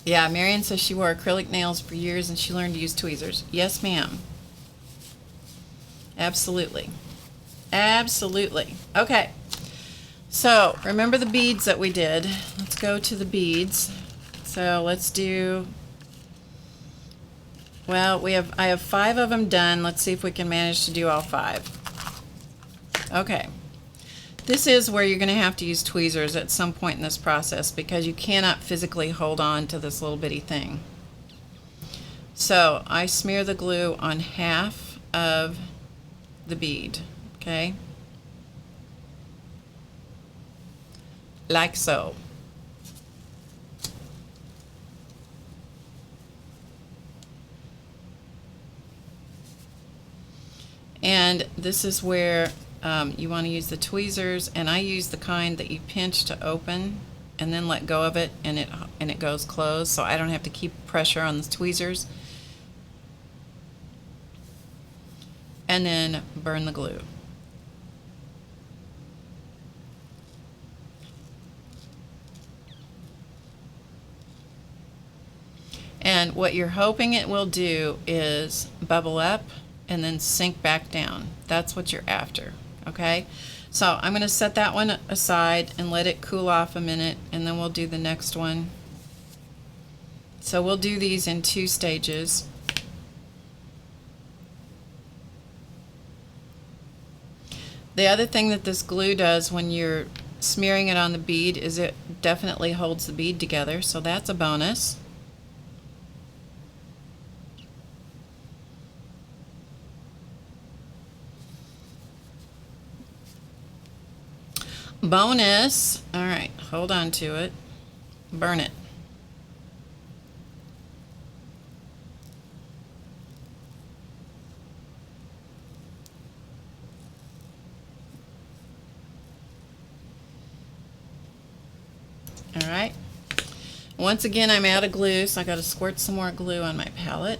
Yeah, Marion says she wore acrylic nails for years and she learned to use tweezers. Yes, ma'am. Absolutely. Absolutely. Okay. So, remember the beads that we did. Let's go to the beads. So, let's do, well, I have 5 of them done. Let's see if we can manage to do all 5. Okay. This is where you're going to have to use tweezers at some point in this process because you cannot physically hold on to this little bitty thing. So, I smear the glue on half of the bead, okay? Like so. And this is where you want to use the tweezers, and I use the kind that you pinch to open and then let go of it, and it goes closed, so I don't have to keep pressure on the tweezers. And then burn the glue. And what you're hoping it will do is bubble up and then sink back down. That's what you're after, okay? So I'm going to set that one aside and let it cool off a minute, and then we'll do the next one. So we'll do these in 2 stages. The other thing that this glue does when you're smearing it on the bead is it definitely holds the bead together, so that's a bonus. Bonus, all right, hold on to it, burn it. All right, once again I'm out of glue, so I got to squirt some more glue on my palette.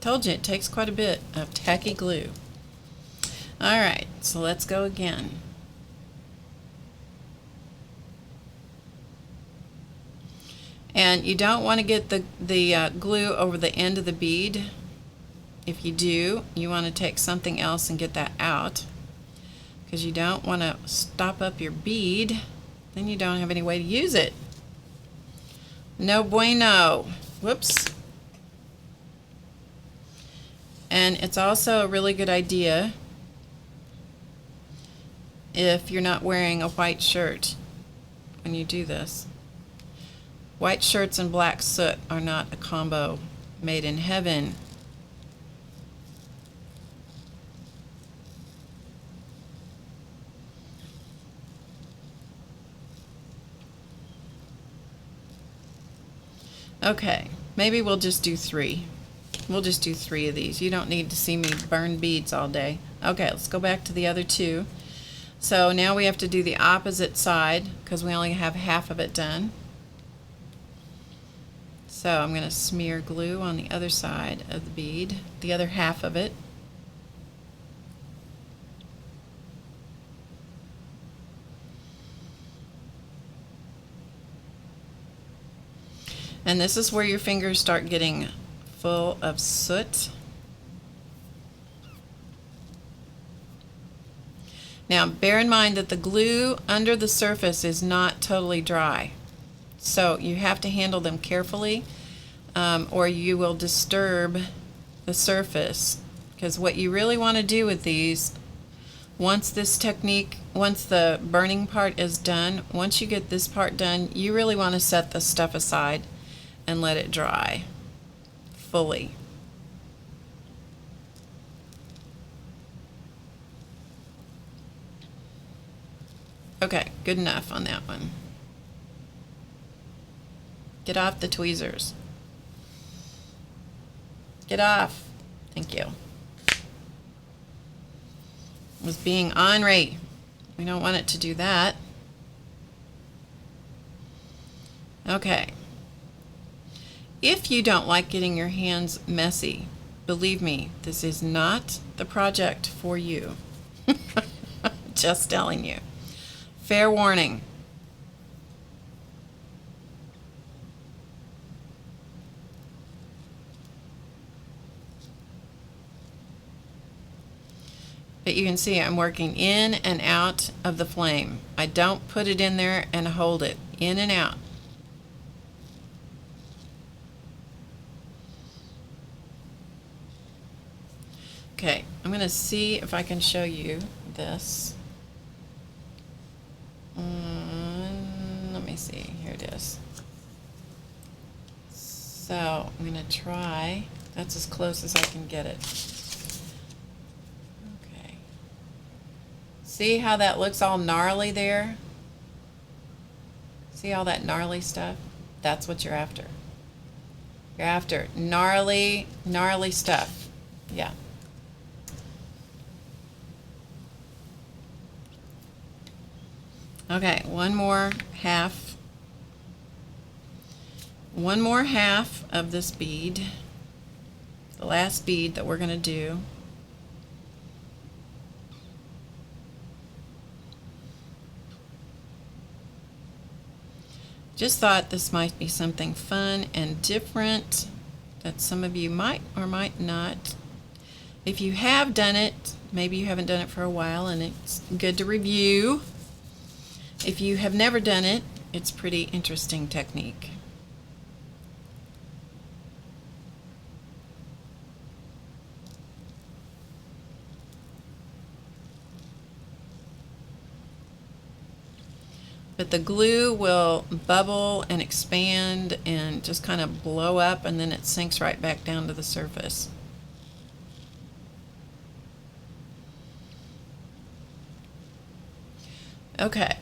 Told you it takes quite a bit of tacky glue. All right, so let's go again. And you don't want to get the glue over the end of the bead. If you do, you want to take something else and get that out, because you don't want to stop up your bead. Then you don't have any way to use it. No bueno. Whoops. And it's also a really good idea if you're not wearing a white shirt when you do this. White shirts and black soot are not a combo made in heaven. Okay, Maybe we'll just do 3. We'll just do 3 of these. You don't need to see me burn beads all day. Okay, let's go back to the other 2. So now we have to do the opposite side because we only have half of it done. So I'm going to smear glue on the other side of the bead, the other half of it. And this is where your fingers start getting full of soot. Now bear in mind that the glue under the surface is not totally dry. So you have to handle them carefully or you will disturb the surface. Because what you really want to do with these, once the burning part is done, once you get this part done, you really want to set the stuff aside and let it dry fully. Okay, good enough on that one. Get off the tweezers. Get off. Thank you. It was being ornery. We don't want it to do that. Okay. If you don't like getting your hands messy, believe me, this is not the project for you. Just telling you. Fair warning. But you can see I'm working in and out of the flame. I don't put it in there and hold it. In and out. Okay, I'm going to see if I can show you this. Let me see. Here it is. So I'm going to try. That's as close as I can get it. Okay. See how that looks all gnarly there? See all that gnarly stuff? That's what you're after. You're after gnarly, gnarly stuff. Yeah. Okay, one more half of this bead, the last bead that we're going to do. Just thought this might be something fun and different that some of you might or might not. If you have done it, maybe you haven't done it for a while and it's good to review. If you have never done it, it's a pretty interesting technique. But the glue will bubble and expand and just kind of blow up, and then it sinks right back down to the surface. Okay.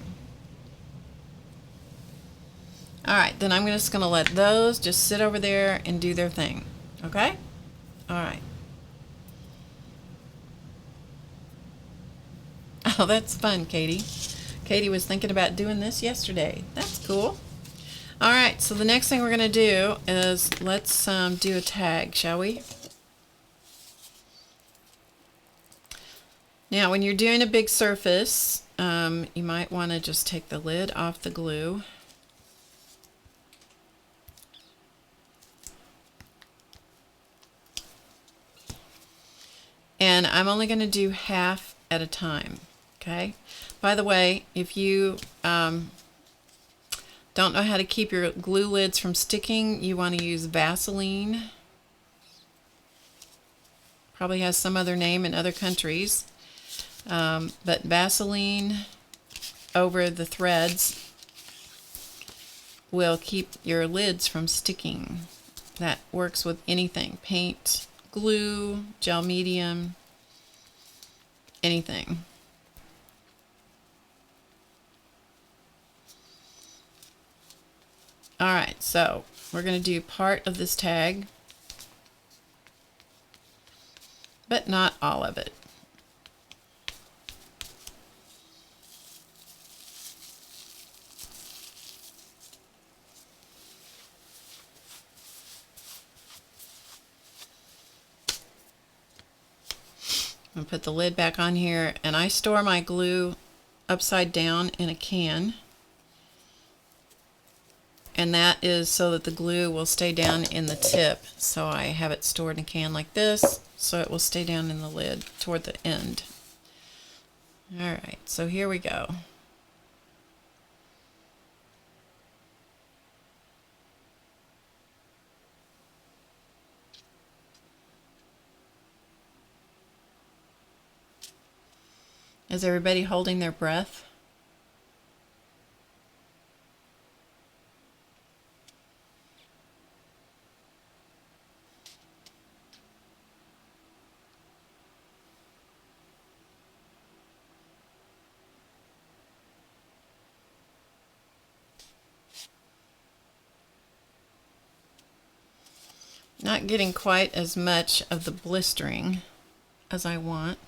Alright, then I'm just going to let those just sit over there and do their thing. Okay? Alright. Oh, that's fun, Katie. Katie was thinking about doing this yesterday. That's cool. Alright, so the next thing we're going to do is let's do a tag, shall we? Now, when you're doing a big surface, you might want to just take the lid off the glue. And I'm only going to do half at a time, okay? By the way, if you don't know how to keep your glue lids from sticking, you want to use Vaseline. Probably has some other name in other countries. But Vaseline over the threads will keep your lids from sticking. That works with anything. Paint, glue, gel medium, anything. Alright, so we're going to do part of this tag, but not all of it. I'm going to put the lid back on here, and I store my glue upside down in a can, and that is so that the glue will stay down in the tip. So I have it stored in a can like this, so it will stay down in the lid toward the end. Alright, so here we go. Is everybody holding their breath? Not getting quite as much of the blistering as I want.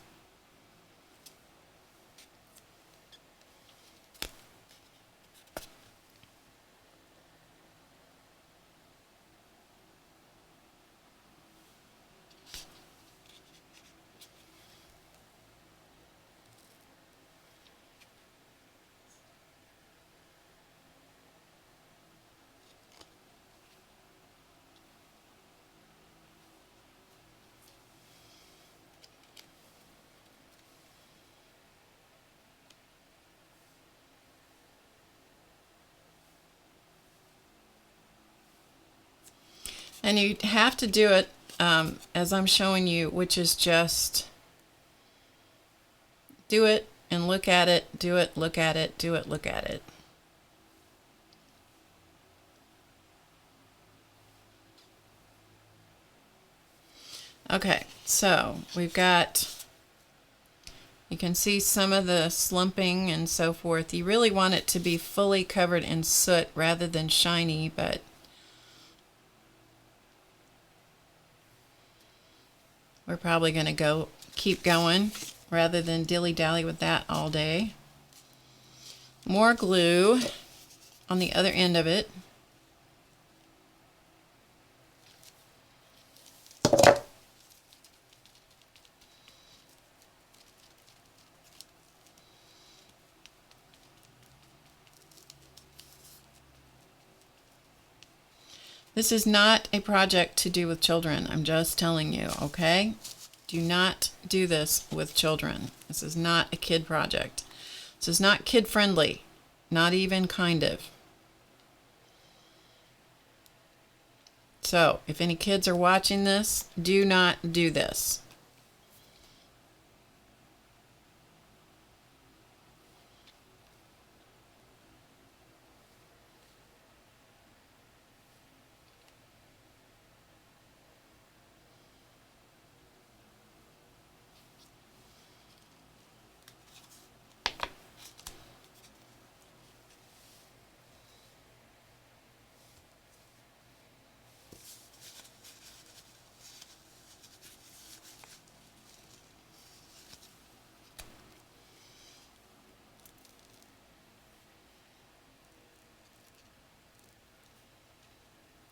And you have to do it as I'm showing you, which is just do it and look at it, do it, look at it, do it, look at it. Okay, so we've got, you can see some of the slumping and so forth. You really want it to be fully covered in soot rather than shiny, but we're probably going to keep going rather than dilly-dally with that all day. More glue on the other end of it. This is not a project to do with children. I'm just telling you, okay? Do not do this with children. This is not a kid project. This is not kid friendly, not even kind of. So, if any kids are watching this, do not do this.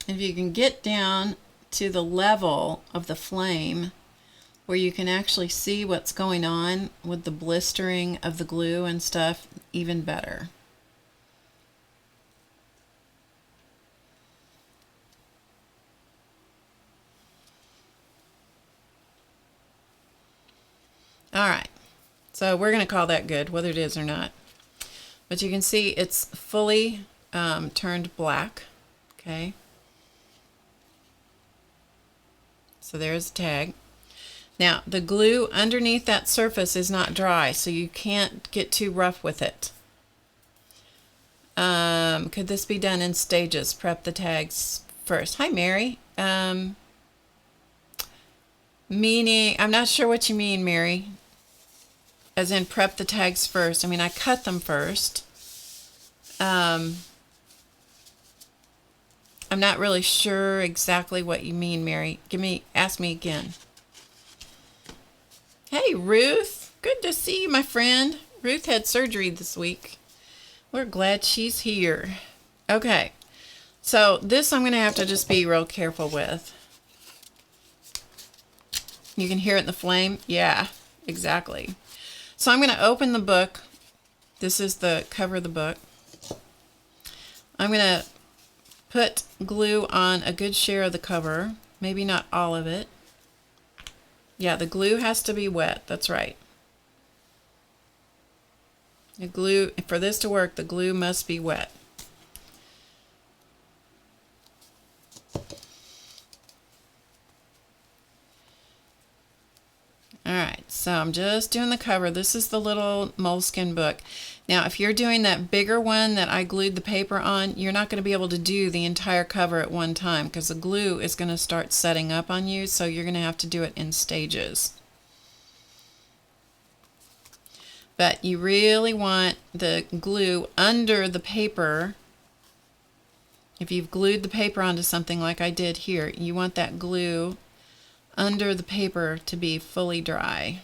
If you can get down to the level of the flame where you can actually see what's going on with the blistering of the glue and stuff, even better. All right, so we're going to call that good, whether it is or not. But you can see it's fully turned black, okay? So there's the tag. Now, the glue underneath that surface is not dry, so you can't get too rough with it. Could this be done in stages? Prep the tags first. Hi, Mary. Meaning, I'm not sure what you mean, Mary. As in prep the tags first. I mean, I cut them first. I'm I'm not really sure exactly what you mean, Mary. Ask me again. Hey, Ruth. Good to see you, my friend. Ruth had surgery this week. We're glad she's here. Okay. So this I'm going to have to just be real careful with. You can hear it in the flame? Yeah, exactly. So I'm going to open the book. This is the cover of the book. I'm going to put glue on a good share of the cover. Maybe not all of it. Yeah, the glue has to be wet. That's right. The glue, for this to work, the glue must be wet. Alright, so I'm just doing the cover. This is the little Moleskine book. Now, if you're doing that bigger one that I glued the paper on, you're not going to be able to do the entire cover at one time because the glue is going to start setting up on you, so you're going to have to do it in stages. But you really want the glue under the paper. If you've glued the paper onto something like I did here, you want that glue under the paper to be fully dry.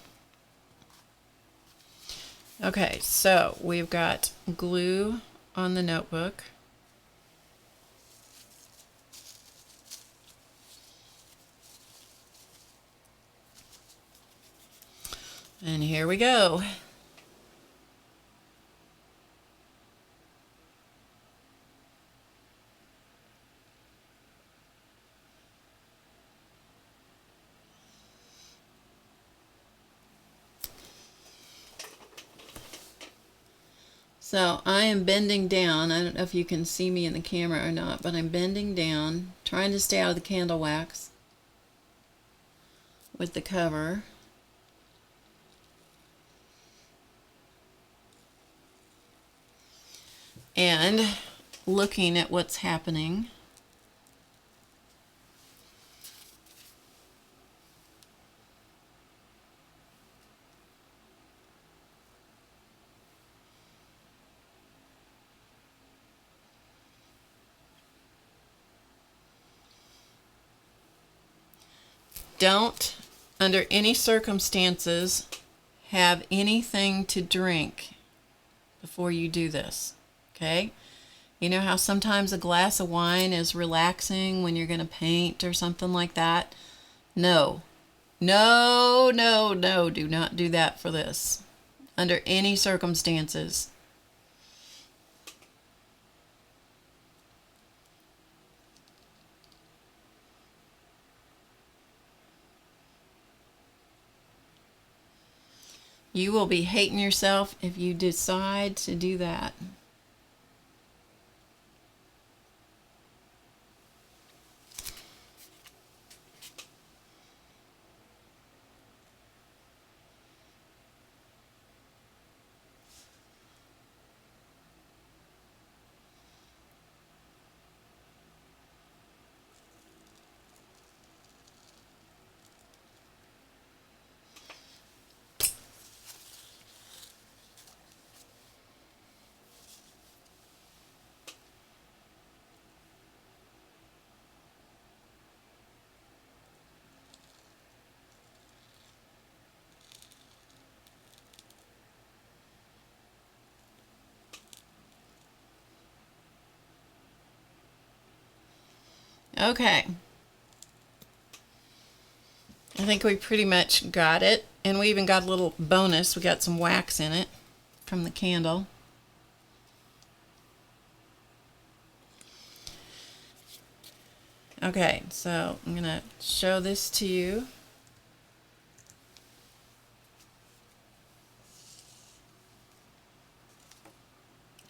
Okay, so we've got glue on the notebook. And here we go. So I am bending down. I don't know if you can see me in the camera or not, but I'm bending down, trying to stay out of the candle wax with the cover. And looking at what's happening. Don't, under any circumstances, have anything to drink before you do this, okay? You know how sometimes a glass of wine is relaxing when you're going to paint or something like that? No. No, no, no, do not do that for this, under any circumstances. You will be hating yourself if you decide to do that. Okay. I think we pretty much got it. And we even got a little bonus. We got some wax in it from the candle. Okay, so I'm going to show this to you.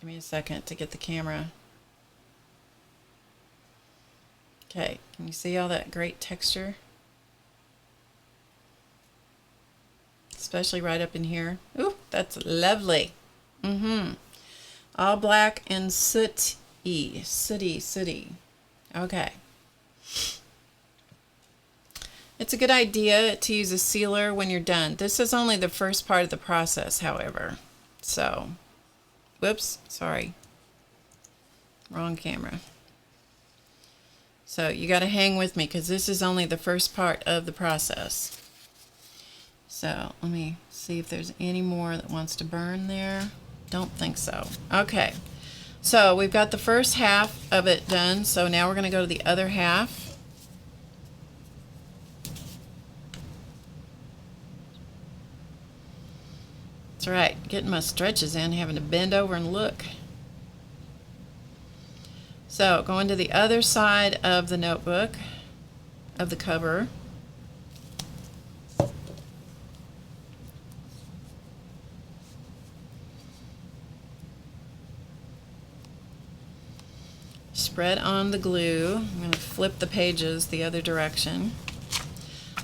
Give me a second to get the camera. Okay, can you see all that great texture? Especially right up in here. Ooh, that's lovely. All black and sooty. Sooty. Okay. It's a good idea to use a sealer when you're done. This is only the first part of the process, however. So, whoops, sorry. Wrong camera. So you got to hang with me because this is only the first part of the process. So let me see if there's any more that wants to burn there. Don't think so. Okay, so we've got the first half of it done, so now we're going to go to the other half. That's right, getting my stretches in, having to bend over and look. So going to the other side of the notebook, of the cover. Spread on the glue. I'm going to flip the pages the other direction.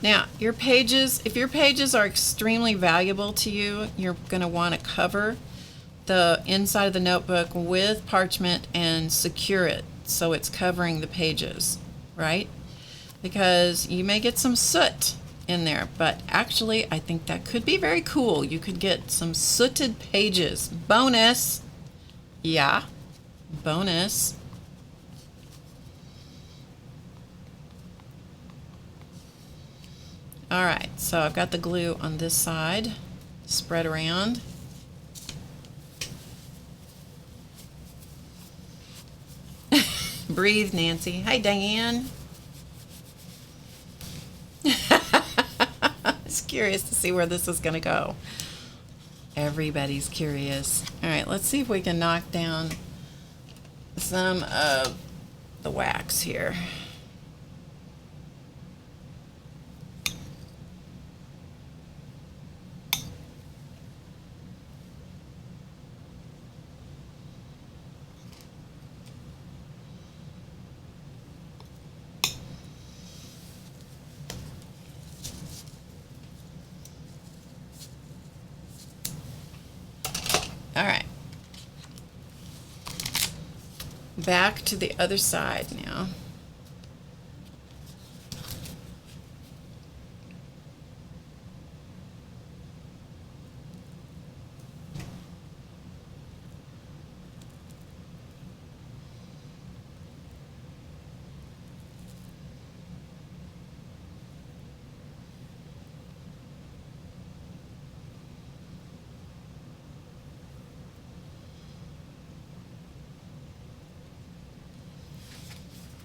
Now, your pages, if your pages are extremely valuable to you, you're going to want to cover the inside of the notebook with parchment and secure it so it's covering the pages, right? Because you may get some soot in there, but actually I think that could be very cool. You could get some sooted pages. Bonus! Yeah, bonus. Alright, so I've got the glue on this side, spread around. Breathe, Nancy. Hi, Diane. I was curious to see where this is going to go. Everybody's curious. Alright, let's see if we can knock down some of the wax here. All right, back to the other side now.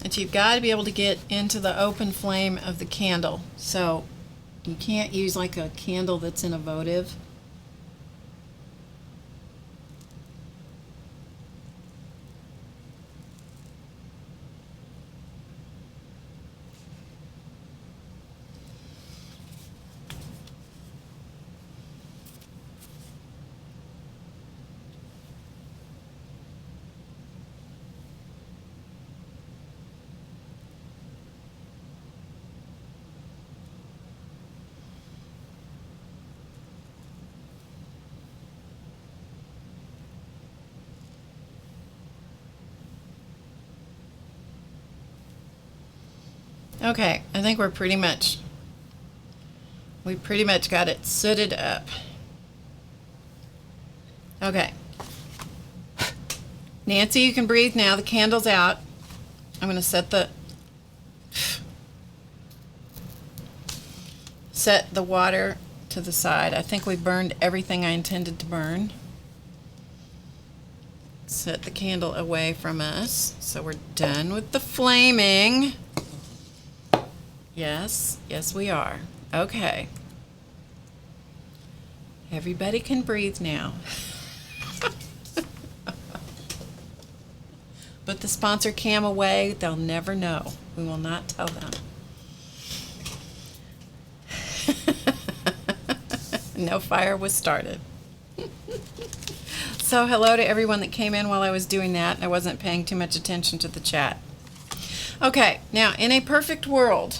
But you've got to be able to get into the open flame of the candle. So you can't use like a candle that's in a votive. Okay, I think we pretty much got it sooted up. Okay. Nancy, you can breathe now. The candle's out. I'm going to set the water to the side. I think we burned everything I intended to burn. Set the candle away from us. So we're done with the flaming. Yes, yes we are. Okay. Everybody can breathe now. Put the sponsor cam away. They'll never know. We will not tell them. No fire was started. So hello to everyone that came in while I was doing that. I wasn't paying too much attention to the chat. Okay, now in a perfect world,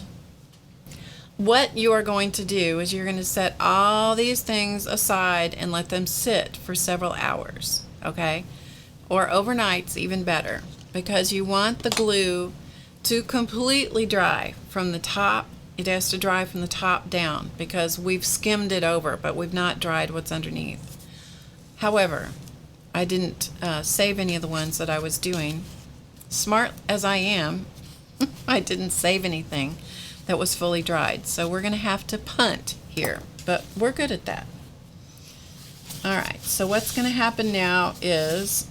what you are going to do is you're going to set all these things aside and let them sit for several hours, okay? Or overnight's even better, because you want the glue to completely dry from the top. It has to dry from the top down because we've skimmed it over, but we've not dried what's underneath. However, I didn't save any of the ones that I was doing. Smart as I am, I didn't save anything that was fully dried. So we're going to have to punt here, but we're good at that. All right, so what's going to happen now is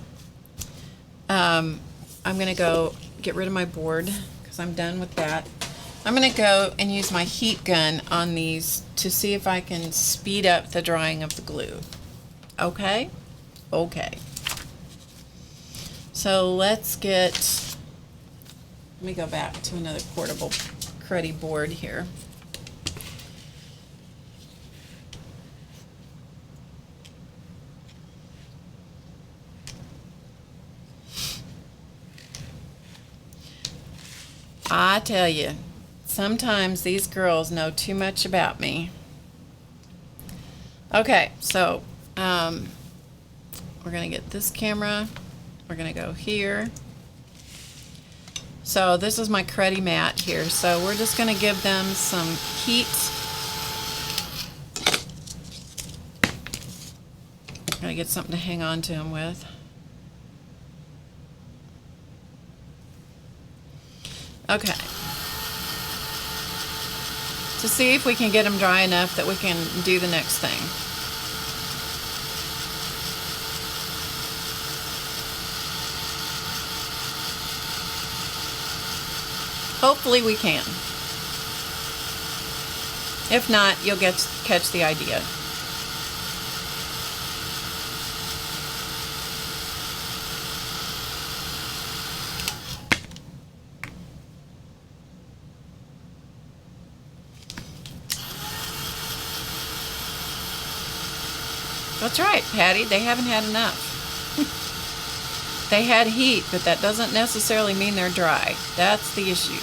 I'm going to go get rid of my board because I'm done with that. I'm going to go and use my heat gun on these to see if I can speed up the drying of the glue. Okay? Okay. So let's let me go back to another portable cruddy board here. I tell you, sometimes these girls know too much about me. Okay, so we're going to get this camera. We're going to go here. So this is my cruddy mat here. So we're just going to give them some heat. I'm going to get something to hang on to them with. Okay. To see if we can get them dry enough that we can do the next thing. Hopefully we can. If not, you'll catch the idea. That's right, Patty. They haven't had enough. They had heat, but that doesn't necessarily mean they're dry. That's the issue.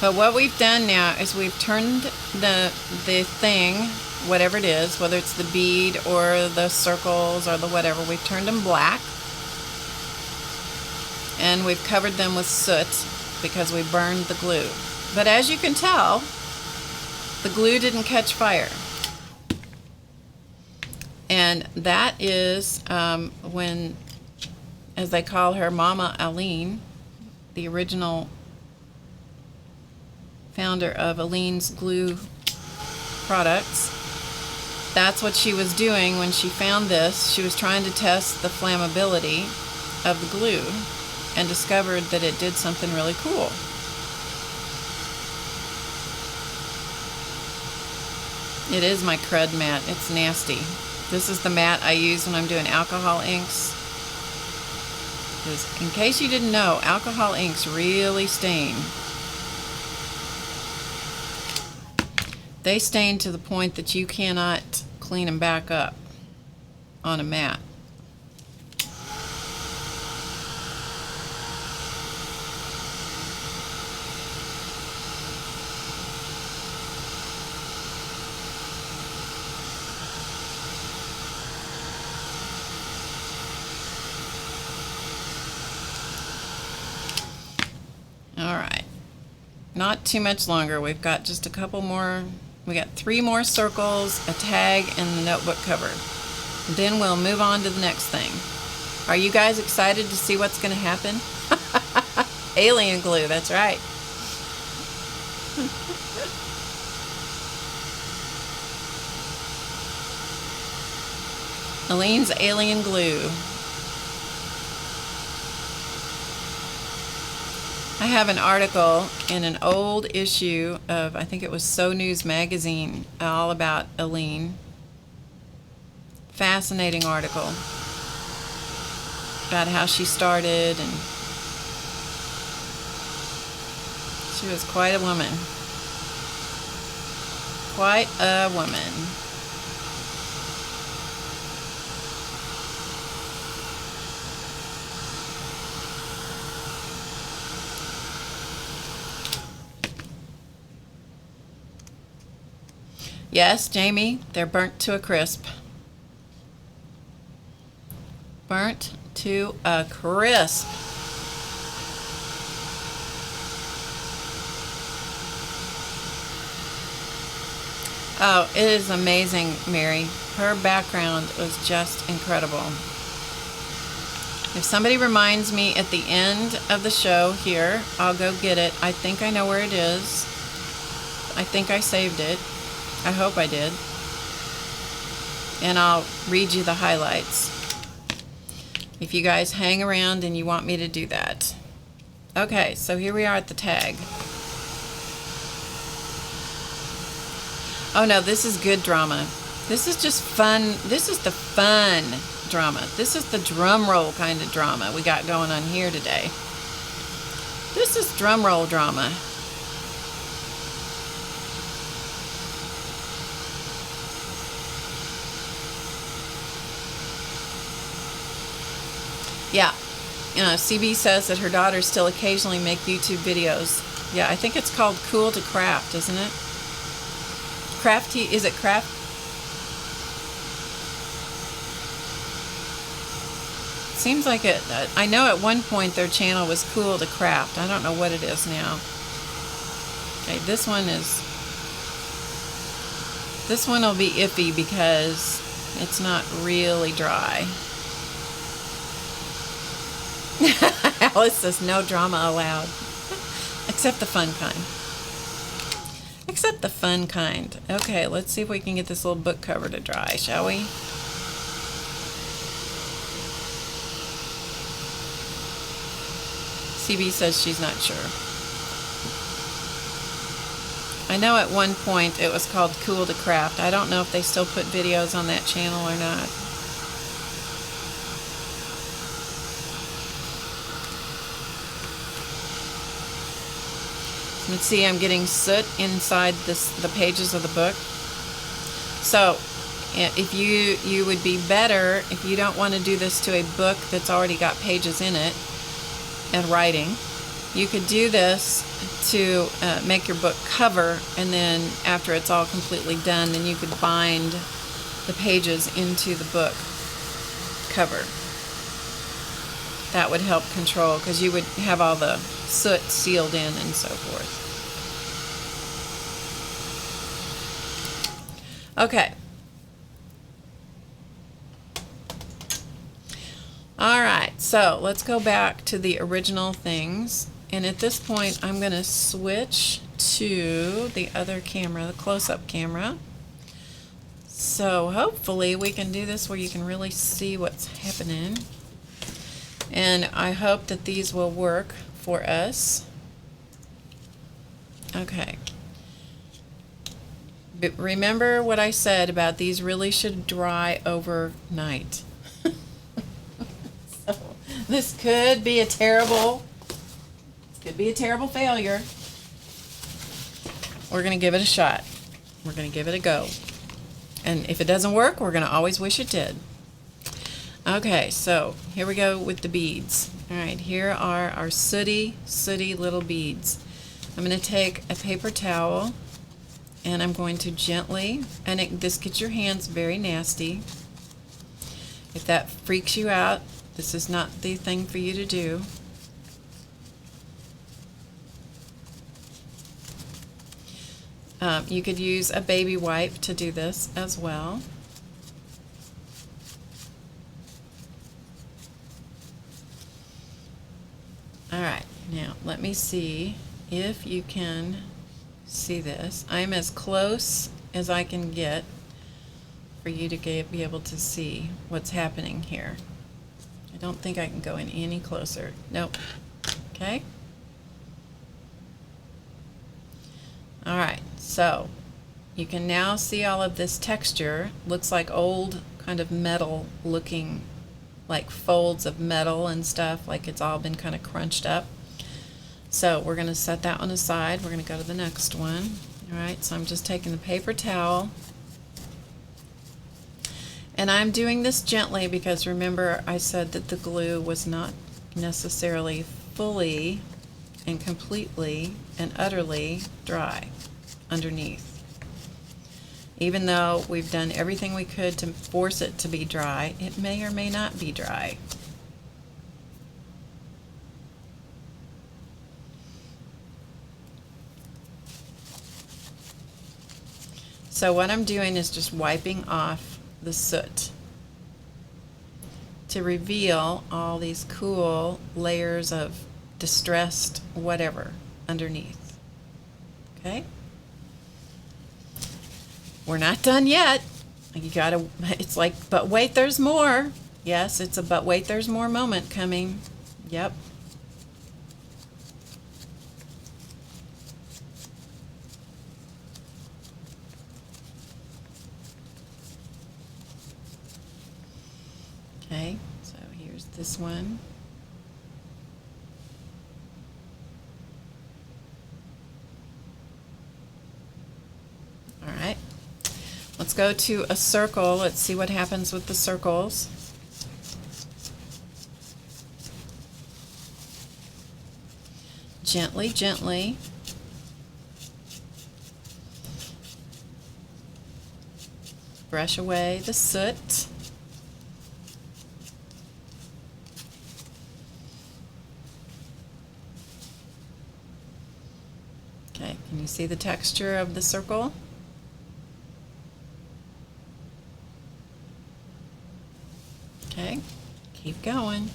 But what we've done now is we've turned the thing, whatever it is, whether it's the bead or the circles or the whatever, we've turned them black. And we've covered them with soot because we burned the glue. But as you can tell, the glue didn't catch fire. And that is when, as they call her, Mama Aleene, the original founder of Aleene's glue products. That's what she was doing when she found this. She was trying to test the flammability of the glue and discovered that it did something really cool. It is my crud mat. It's nasty. This is the mat I use when I'm doing alcohol inks. Because in case you didn't know, alcohol inks really stain. They stain to the point that you cannot clean them back up on a mat. All right, not too much longer. We've got just a couple more. We got 3 more circles, a tag, and the notebook cover. Then we'll move on to the next thing. Are you guys excited to see what's going to happen? Alien glue, that's right. Aleene's alien glue. I have an article in an old issue of, I think it was So News magazine, all about Aleene. Fascinating article about how she started, and she was quite a woman. Quite a woman. Yes, Jamie, they're burnt to a crisp. Burnt to a crisp. Oh, it is amazing, Mary. Her background was just incredible. If somebody reminds me at the end of the show here, I'll go get it. I think I know where it is. I think I saved it. I hope I did. And I'll read you the highlights if you guys hang around and you want me to do that. Okay, so here we are at the tag. Oh no, this is good drama. This is just fun. This is the fun drama. This is the drum roll kind of drama we got going on here today. This is drum roll drama. Yeah, CB says that her daughters still occasionally make YouTube videos. Yeah, I think it's called Cool to Craft, isn't it? Crafty, is it craft? Seems like it. I know at one point their channel was Cool to Craft. I don't know what it is now. Okay, this one will be iffy because it's not really dry. Alice says no drama allowed. Except the fun kind. Except the fun kind. Okay, let's see if we can get this little book cover to dry, shall we? CB says she's not sure. I know at one point it was called Cool to Craft. I don't know if they still put videos on that channel or not. Let's see, I'm getting soot inside the pages of the book. So if you would be better if you don't want to do this to a book that's already got pages in it and writing. You could do this to make your book cover, and then after it's all completely done, then you could bind the pages into the book cover. That would help control, because you would have all the soot sealed in and so forth. Okay. All right, so let's go back to the original things. And at this point, I'm going to switch to the other camera, the close-up camera. So hopefully we can do this where you can really see what's happening. And I hope that these will work for us. Okay. But remember what I said about these really should dry overnight. So this could be a terrible failure. We're going to give it a shot. We're going to give it a go. And if it doesn't work, we're going to always wish it did. Okay, so here we go with the beads. All right, here are our sooty little beads. I'm going to take a paper towel and I'm going to gently, and this gets your hands very nasty. If that freaks you out, this is not the thing for you to do. You could use a baby wipe to do this as well. Alright, now let me see if you can see this. I'm as close as I can get for you to be able to see what's happening here. I don't think I can go in any closer. Nope. Okay? Alright, so you can now see all of this texture. Looks like old kind of metal looking, like folds of metal and stuff, like it's all been kind of crunched up. So we're going to set that one aside. We're going to go to the next one. Alright, so I'm just taking the paper towel. And I'm doing this gently because remember I said that the glue was not necessarily fully and completely and utterly dry underneath. Even though we've done everything we could to force it to be dry, it may or may not be dry. So what I'm doing is just wiping off the soot to reveal all these cool layers of distressed whatever underneath. Okay? We're not done yet. You gotta, it's like, but wait, there's more. Yes, it's a but wait, there's more moment coming. Yep. Okay, so here's this one. All right. Let's go to a circle. Let's see what happens with the circles. Gently, gently. Brush away the soot. Okay, can you see the texture of the circle? Okay, keep going.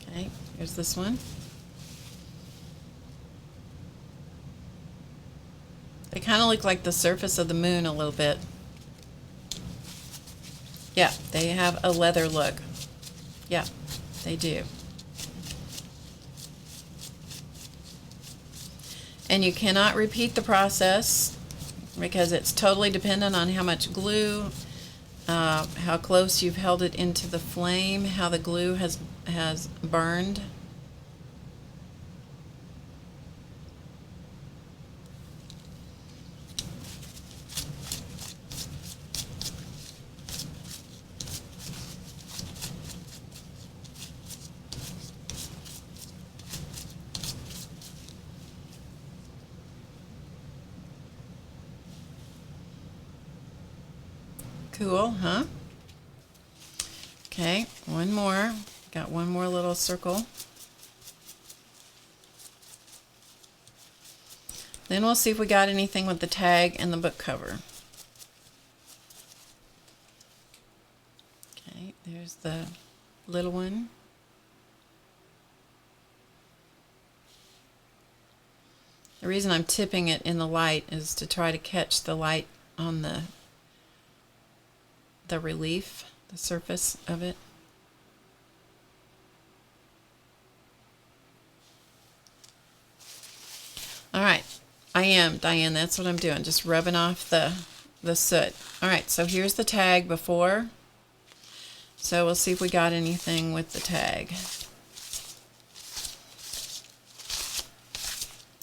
Okay, here's this one. They kind of look like the surface of the moon a little bit. Yeah, they have a leather look. Yeah, they do. And you cannot repeat the process because it's totally dependent on how much glue, how close you've held it into the flame, how the glue has burned. Cool, huh? Okay, one more. Got one more little circle. Then we'll see if we got anything with the tag and the book cover. Okay, there's the little one. The reason I'm tipping it in the light is to try to catch the light on the relief, the surface of it. All right, I am, Diane, that's what I'm doing, just rubbing off the soot. All right, so here's the tag before. So we'll see if we got anything with the tag.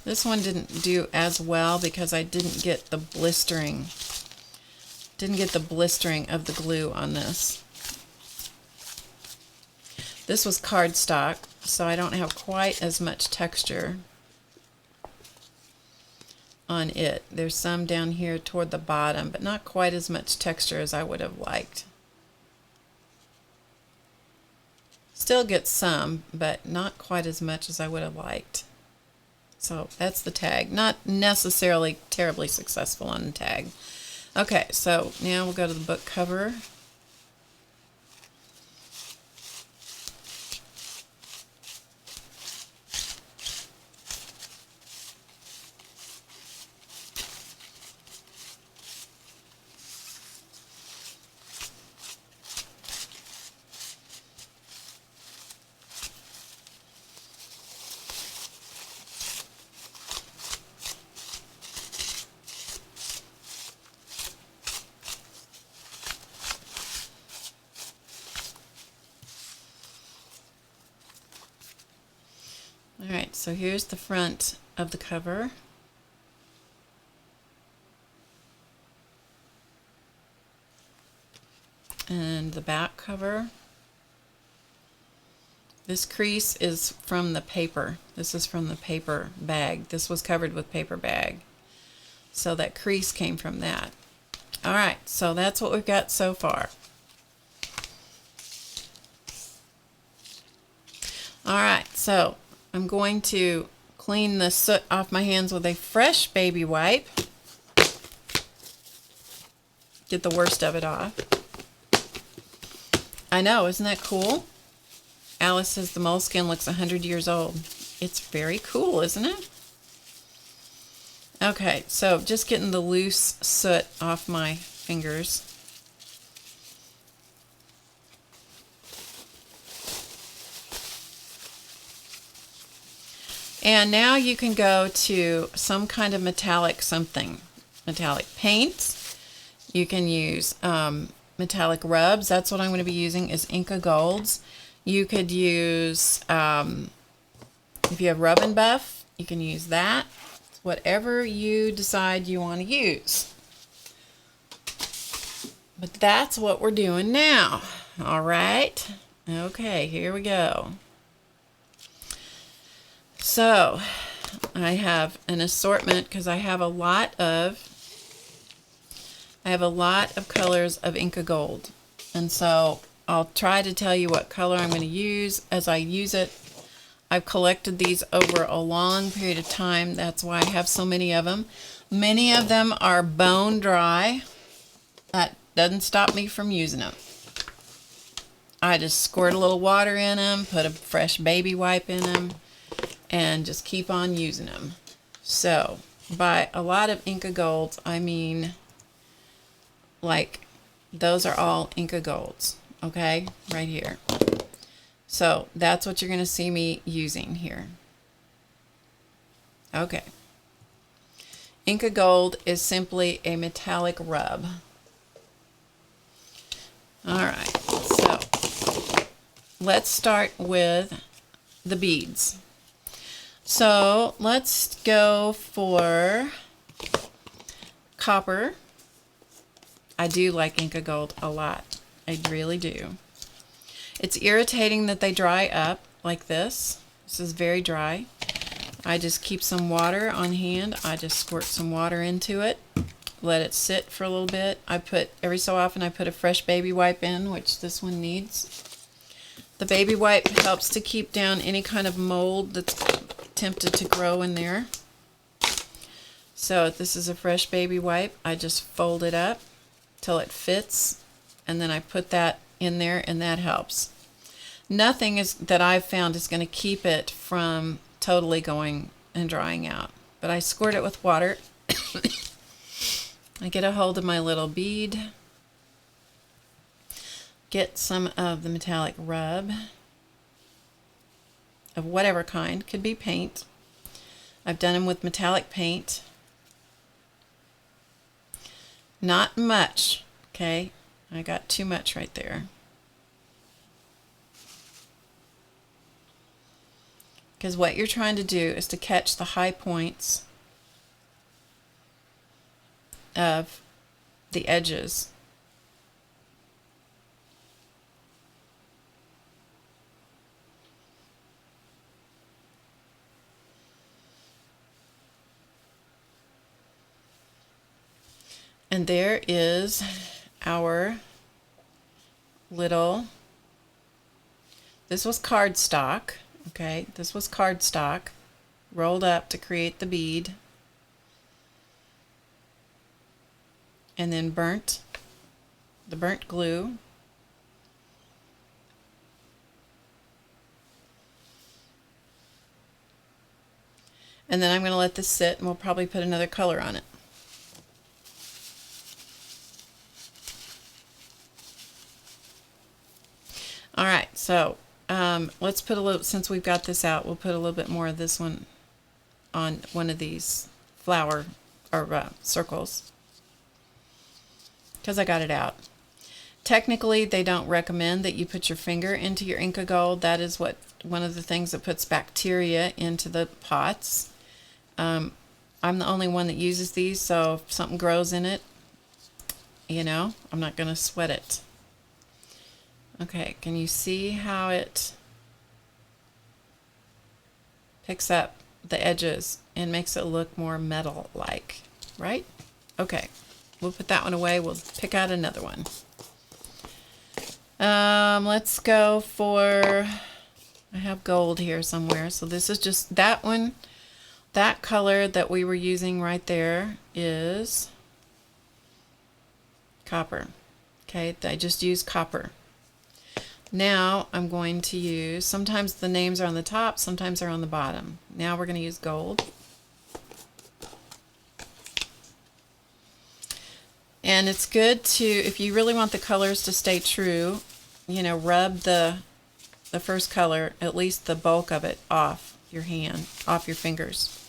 This one didn't do as well because I didn't get the blistering. Didn't get the blistering of the glue on this. This was cardstock, so I don't have quite as much texture on it. There's some down here toward the bottom, but not quite as much texture as I would have liked. Still get some, but not quite as much as I would have liked. So that's the tag. Not necessarily terribly successful on the tag. Okay, so now we'll go to the book cover. Alright, so here's the front of the cover. And the back cover. This crease is from the paper. This is from the paper bag. This was covered with paper bag. So that crease came from that. Alright, so that's what we've got so far. Alright, so I'm going to clean the soot off my hands with a fresh baby wipe. Get the worst of it off. I know, isn't that cool? Alice says the moleskin looks 100 years old. It's very cool, isn't it? Okay, so just getting the loose soot off my fingers. And now you can go to some kind of metallic something. Metallic paints. You can use metallic rubs. That's what I'm going to be using is Inka Golds. You could use, if you have Rub and Buff, you can use that. Whatever you decide you want to use. But that's what we're doing now. All right. Okay, here we go. So, I have an assortment because I have a lot of colors of Inka Gold. And so I'll try to tell you what color I'm going to use as I use it. I've collected these over a long period of time. That's why I have so many of them. Many of them are bone dry. That doesn't stop me from using them. I just squirt a little water in them, put a fresh baby wipe in them, and just keep on using them. So, by a lot of Inka Golds, I mean, like, those are all Inka Golds, okay? Right here. So, that's what you're going to see me using here. Okay. Inka Gold is simply a metallic rub. Alright, so, let's start with the beads. So let's go for copper. I do like Inka Gold a lot. I really do. It's irritating that they dry up like this. This is very dry. I just keep some water on hand. I just squirt some water into it. Let it sit for a little bit. Every so often I put a fresh baby wipe in, which this one needs. The baby wipe helps to keep down any kind of mold that's tempted to grow in there. So if this is a fresh baby wipe, I just fold it up till it fits, and then I put that in there, and that helps. Nothing is that I've found is going to keep it from totally going and drying out. But I squirt it with water. I get a hold of my little bead. Get some of the metallic rub of whatever kind. Could be paint. I've done them with metallic paint. Not much, okay? I got too much right there. Because what you're trying to do is to catch the high points of the edges. And there is our little, this was cardstock, okay? This was cardstock rolled up to create the bead. And then burnt glue. And then I'm going to let this sit, and we'll probably put another color on it. Alright, so let's put a little, since we've got this out, we'll put a little bit more of this one on one of these flower or circles, because I got it out. Technically, they don't recommend that you put your finger into your Inka Gold. That is one of the things that puts bacteria into the pots. I'm the only one that uses these, so if something grows in it, you know, I'm not going to sweat it. Okay, can you see how it picks up the edges and makes it look more metal-like, right? Okay, we'll put that one away. We'll pick out another one. Let's go for, I have gold here somewhere. So this is just that one. That color that we were using right there is copper. Okay, I just used copper. Now I'm going to use, sometimes the names are on the top, sometimes they're on the bottom. Now we're going to use gold. And it's good to, if you really want the colors to stay true, you know, rub the first color, at least the bulk of it, off your hand, off your fingers,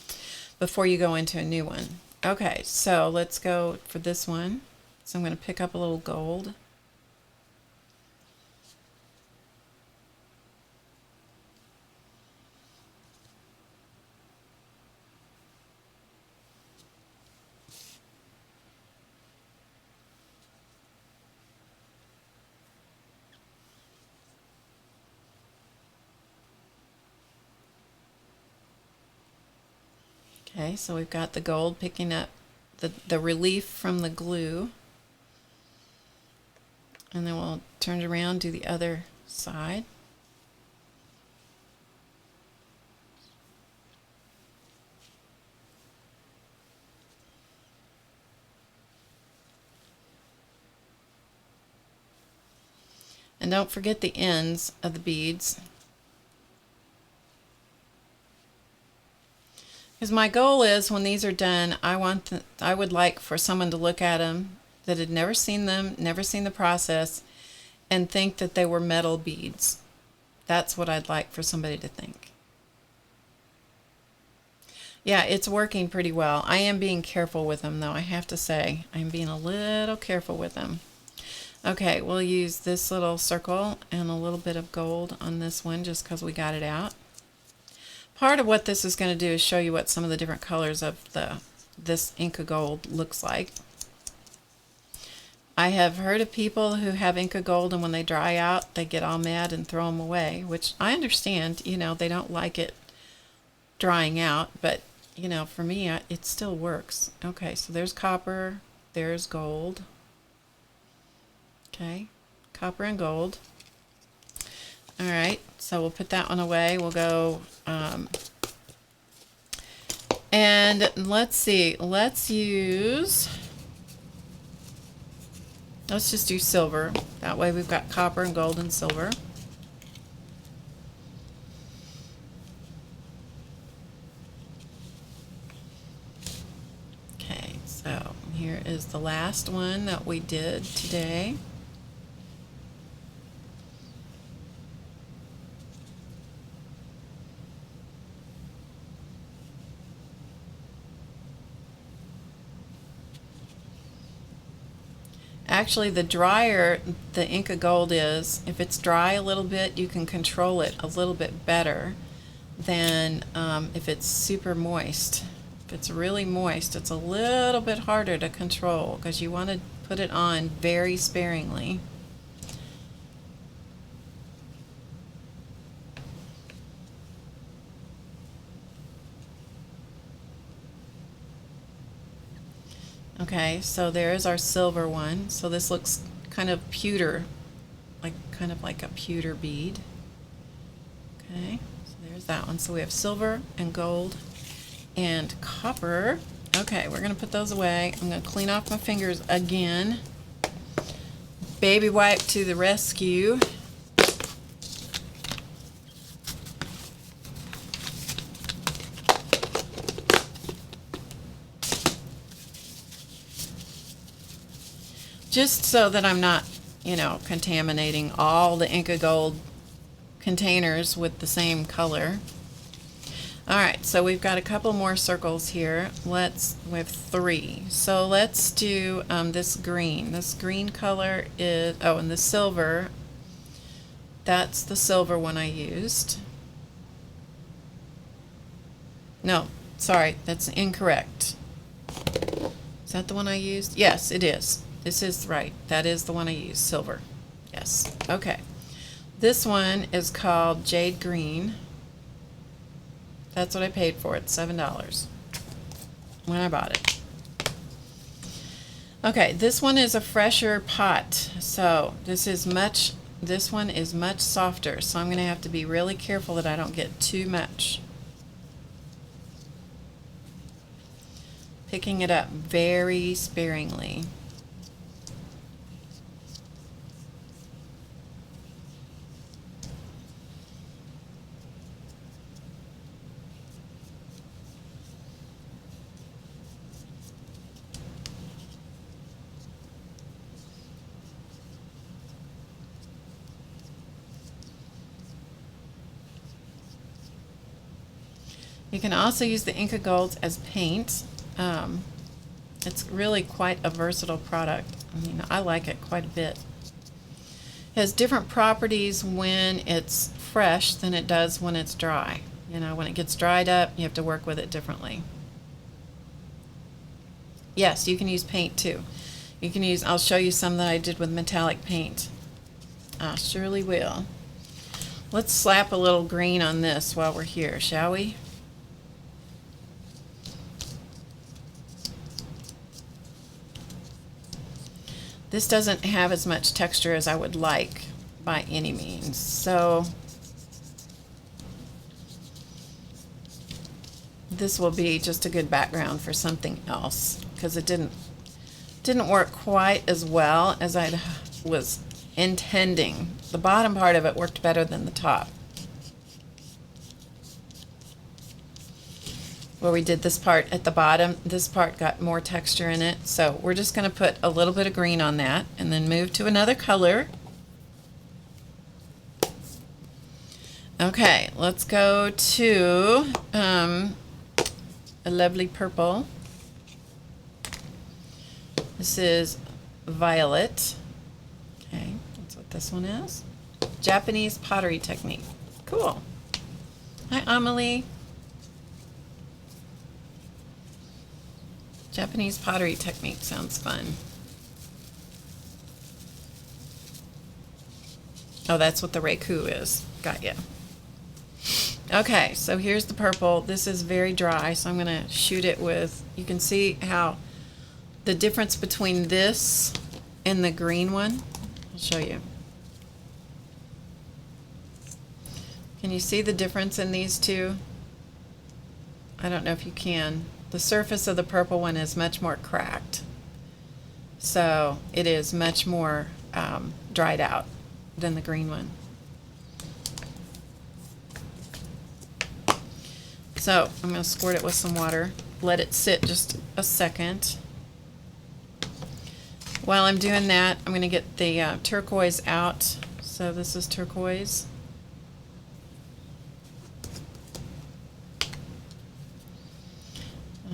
before you go into a new one. Okay, so let's go for this one. So I'm going to pick up a little gold. Okay, so we've got the gold picking up the relief from the glue. And then we'll turn it around, do the other side. And don't forget the ends of the beads. Because my goal is, when these are done, I would like for someone to look at them that had never seen them, never seen the process, and think that they were metal beads. That's what I'd like for somebody to think. Yeah, it's working pretty well. I am being careful with them, though, I have to say. I'm being a little careful with them. Okay, we'll use this little circle and a little bit of gold on this one just because we got it out. Part of what this is going to do is show you what some of the different colors of this Inka Gold looks like. I have heard of people who have Inka Gold, and when they dry out, they get all mad and throw them away, which I understand. You know, they don't like it drying out, but, you know, for me, it still works. Okay, so there's copper, there's gold. Okay, copper and gold. All right, so we'll put that one away. We'll go, and let's see, let's just do silver. That way we've got copper and gold and silver. Okay, so here is the last one that we did today. Actually, the drier the Inka Gold is, if it's dry a little bit, you can control it a little bit better than if it's super moist. If it's really moist, it's a little bit harder to control because you want to put it on very sparingly. Okay, so there's our silver one. So this looks kind of pewter, kind of like a pewter bead. Okay, so there's that one. So we have silver and gold and copper. Okay, we're going to put those away. I'm going to clean off my fingers again. Baby wipe to the rescue. Just so that I'm not, you know, contaminating all the Inka Gold containers with the same color. Alright, so we've got a couple more circles here. We have 3. So let's do this green. This green color is, oh, and the silver, that's the silver one I used. No, sorry, that's incorrect. Is that the one I used? Yes, it is. This is right. That is the one I used, silver. Yes. Okay. This one is called Jade Green. That's what I paid for it, $7 when I bought it. Okay, this one is a fresher pot, so this one is much softer, so I'm going to have to be really careful that I don't get too much. Picking it up very sparingly. You can also use the Inka Gold as paint. It's really quite a versatile product. I mean, I like it quite a bit. It has different properties when it's fresh than it does when it's dry. You know, when it gets dried up, you have to work with it differently. Yes, you can use paint too. You can use, I'll show you some that I did with metallic paint. I surely will. Let's slap a little green on this while we're here, shall we? This doesn't have as much texture as I would like by any means, so this will be just a good background for something else because it didn't work quite as well as I was intending. The bottom part of it worked better than the top. Where we did this part at the bottom, this part got more texture in it. So we're just going to put a little bit of green on that and then move to another color. Okay, let's go to a lovely purple. This is violet. Okay, that's what this one is. Japanese pottery technique. Cool. Hi, Amelie. Japanese pottery technique sounds fun. Oh, that's what the Reiku is. Got ya. Okay, so here's the purple. This is very dry, so I'm going to shoot it with, you can see how the difference between this and the green one. I'll show you. Can you see the difference in these two? I don't know if you can. The surface of the purple one is much more cracked, so it is much more dried out than the green one. So I'm going to squirt it with some water, let it sit just a second. While I'm doing that, I'm going to get the turquoise out. So this is turquoise.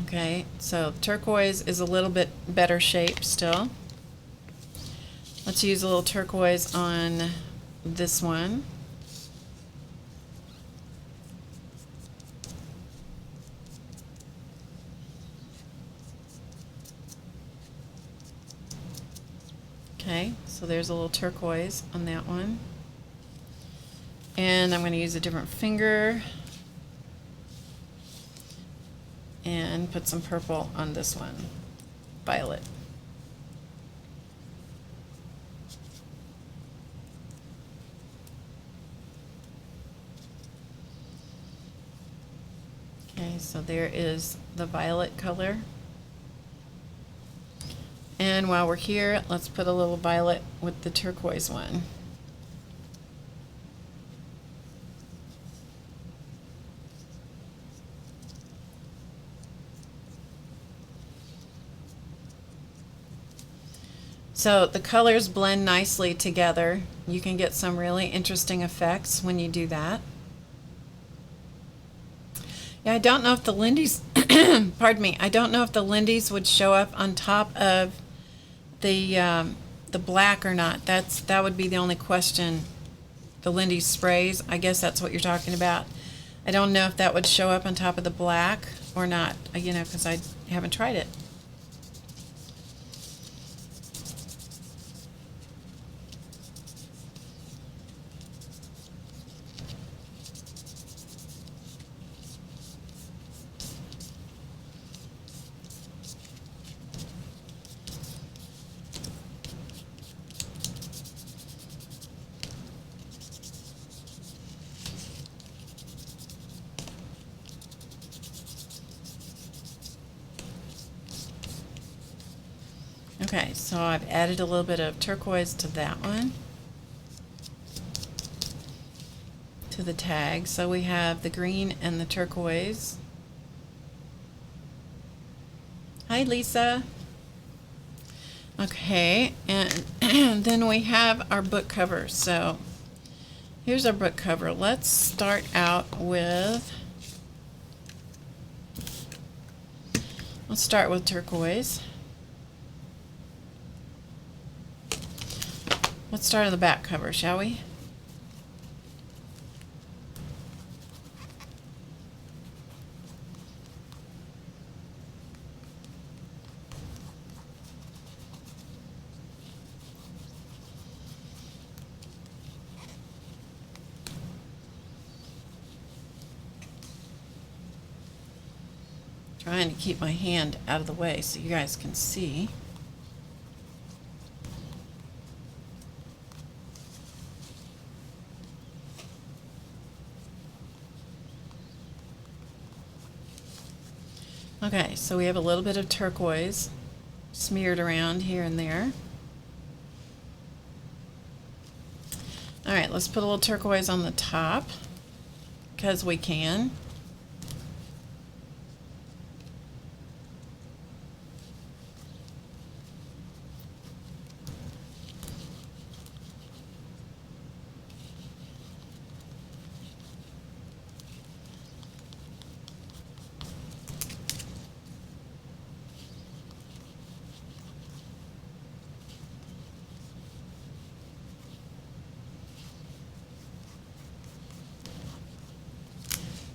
Okay, so turquoise is a little bit better shape still. Let's use a little turquoise on this one. Okay, so there's a little turquoise on that one. And I'm going to use a different finger and put some purple on this one, violet. Okay, so there is the violet color. And while we're here, let's put a little violet with the turquoise one. So the colors blend nicely together. You can get some really interesting effects when you do that. Yeah, I don't know if the Lindy's, pardon me, I don't know if the Lindy's would show up on top of the black or not. That would be the only question. The Lindy's sprays, I guess that's what you're talking about. I don't know if that would show up on top of the black or not, you know, because I haven't tried it. Okay, so I've added a little bit of turquoise to that one, to the tag. So we have the green and the turquoise. Hi, Lisa. Okay, and then we have our book cover. So here's our book cover. Let's start out with, turquoise. Let's start on the back cover, shall we? Trying to keep my hand out of the way so you guys can see. Okay, so we have a little bit of turquoise smeared around here and there. All right, let's put a little turquoise on the top because we can.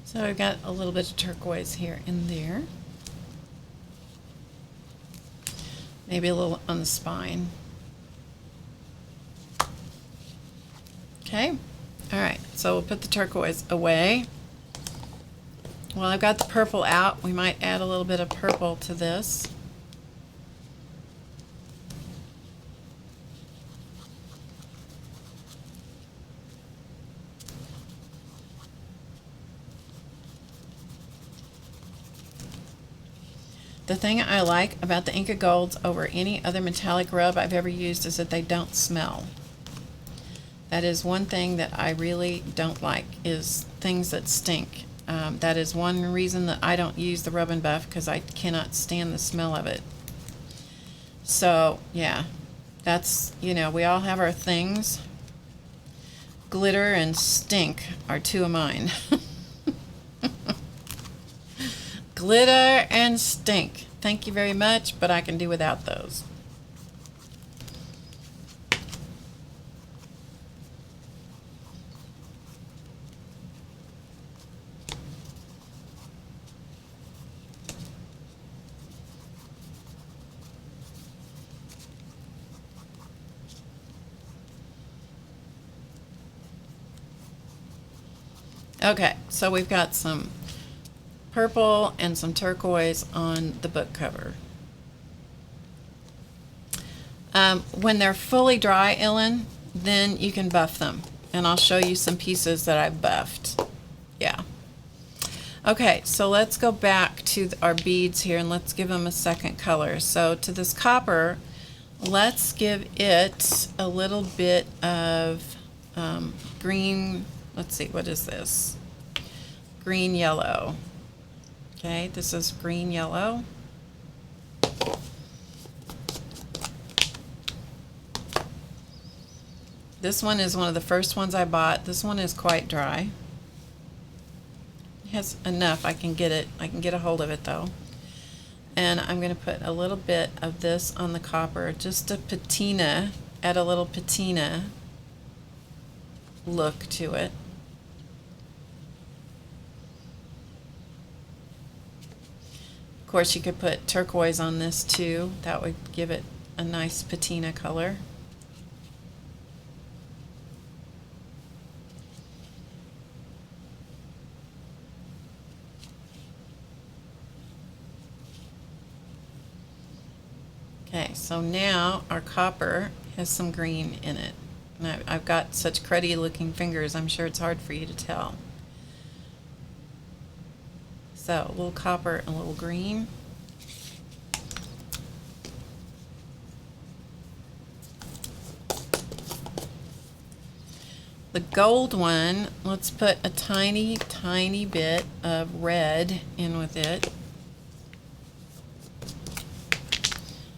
So I've got a little bit of turquoise here and there. Maybe a little on the spine. Okay, all right, so we'll put the turquoise away. Well, I've got the purple out. We might add a little bit of purple to this. The thing I like about the Inka Golds over any other metallic rub I've ever used is that they don't smell. That is one thing that I really don't like, is things that stink. That is one reason that I don't use the Rub and Buff, because I cannot stand the smell of it. So yeah, that's, you know, we all have our things. Glitter and stink are two of mine. Glitter and stink. Thank you very much, but I can do without those. Okay, so we've got some purple and some turquoise on the book cover. When they're fully dry, Ellen, then you can buff them. And I'll show you some pieces that I've buffed. Yeah. Okay, so let's go back to our beads here and let's give them a second color. So to this copper, let's give it a little bit of green. Let's see, what is this? Green yellow. Okay, this is green yellow. This one is one of the first ones I bought. This one is quite dry. It has enough. I can get a hold of it though. And I'm going to put a little bit of this on the copper, just a patina, add a little patina look to it. Of course, you could put turquoise on this too. That would give it a nice patina color. Okay, so now our copper has some green in it. And I've got such cruddy looking fingers, I'm sure it's hard for you to tell. So a little copper and a little green. The gold one, let's put a tiny, tiny bit of red in with it.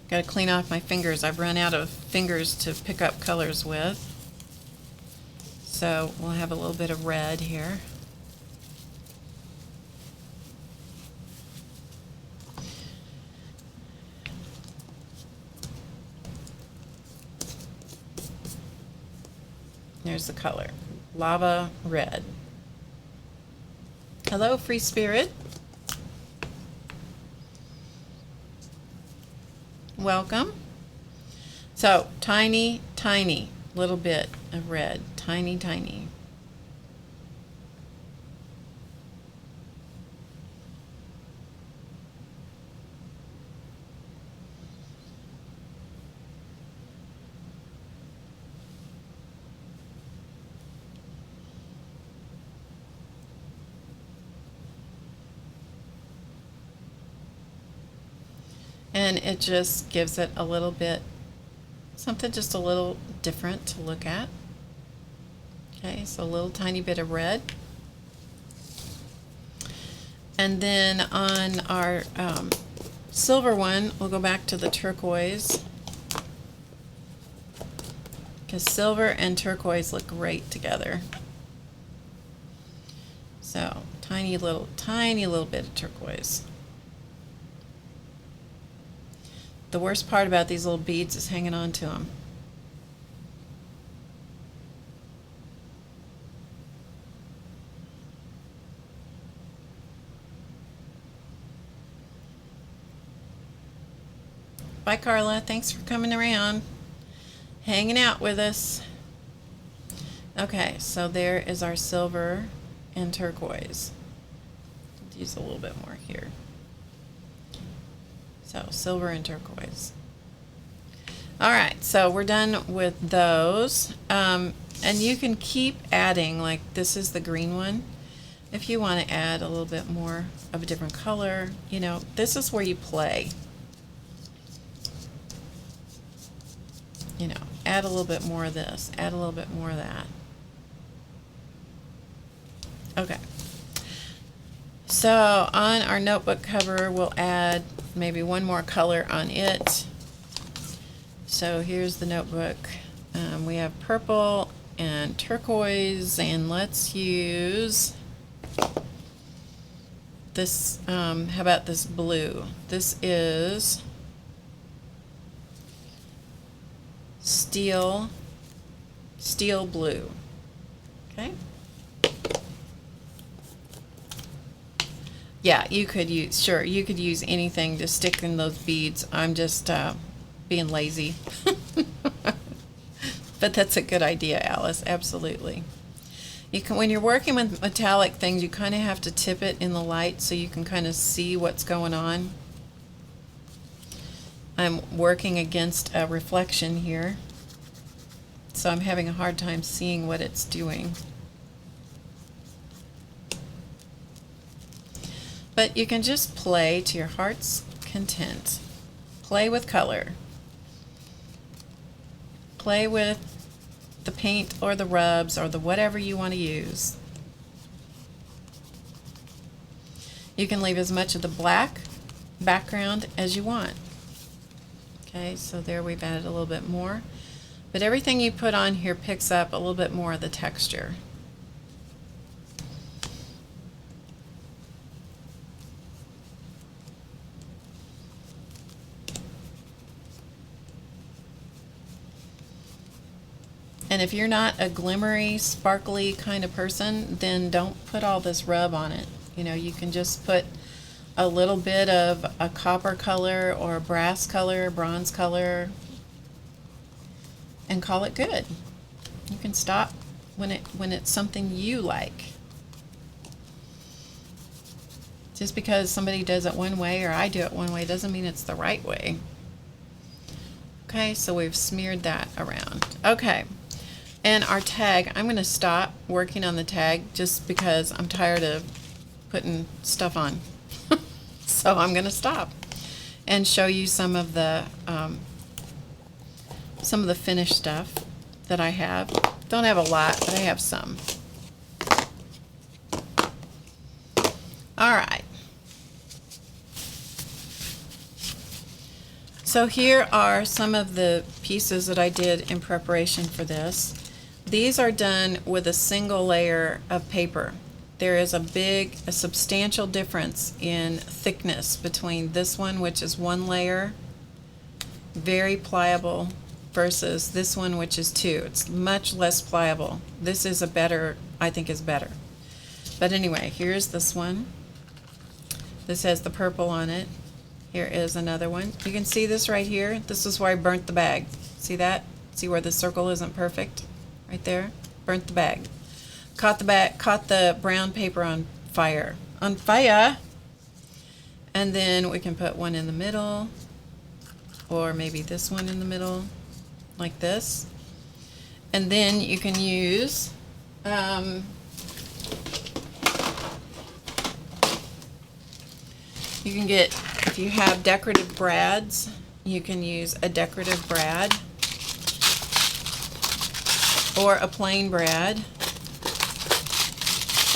Got to clean off my fingers. I've run out of fingers to pick up colors with. So we'll have a little bit of red here. There's the color, lava red. Hello, free spirit. Welcome. So tiny, tiny little bit of red, tiny, tiny. And it just gives it a little bit, something just a little different to look at. Okay, so a little tiny bit of red. And then on our silver one, we'll go back to the turquoise, because silver and turquoise look great together. So tiny little bit of turquoise. The worst part about these little beads is hanging on to them. Bye, Carla. Thanks for coming around, hanging out with us. Okay, so there is our silver and turquoise. Let's use a little bit more here. So silver and turquoise. All right, so we're done with those. And you can keep adding, like this is the green one. If you want to add a little bit more of a different color, you know, this is where you play. You know, add a little bit more of this, add a little bit more of that. Okay. So on our notebook cover, we'll add maybe one more color on it. So here's the notebook. We have purple and turquoise, and let's use this, how about this blue? This is steel blue. Okay. Yeah, you could use, sure, you could use anything to stick in those beads. I'm just being lazy. But that's a good idea, Alice, absolutely. You can, when you're working with metallic things, you kind of have to tip it in the light so you can kind of see what's going on. I'm working against a reflection here, so I'm having a hard time seeing what it's doing. But you can just play to your heart's content. Play with color. Play with the paint or the rubs or the whatever you want to use. You can leave as much of the black background as you want. Okay, so there we've added a little bit more. But everything you put on here picks up a little bit more of the texture. And if you're not a glimmery, sparkly kind of person, then don't put all this rub on it. You know, you can just put a little bit of a copper color or a brass color, bronze color, and call it good. You can stop when it's something you like. Just because somebody does it one way or I do it one way doesn't mean it's the right way. Okay, so we've smeared that around. Okay. And our tag, I'm going to stop working on the tag just because I'm tired of putting stuff on. So I'm going to stop and show you some of the finished stuff. that I have. Don't have a lot, but I have some. All right. So here are some of the pieces that I did in preparation for this. These are done with a single layer of paper. There is a substantial difference in thickness between this one, which is one layer, very pliable, versus this one, which is two. It's much less pliable. This is I think is better. But anyway, here's this one. This has the purple on it. Here is another one. You can see this right here. This is where I burnt the bag. See that? See where the circle isn't perfect? Right there. Burnt the bag. Caught the brown paper on fire. On fire! And then we can put one in the middle, or maybe this one in the middle, like this. And then you can use you can get, if you have decorative brads, you can use a decorative brad or a plain brad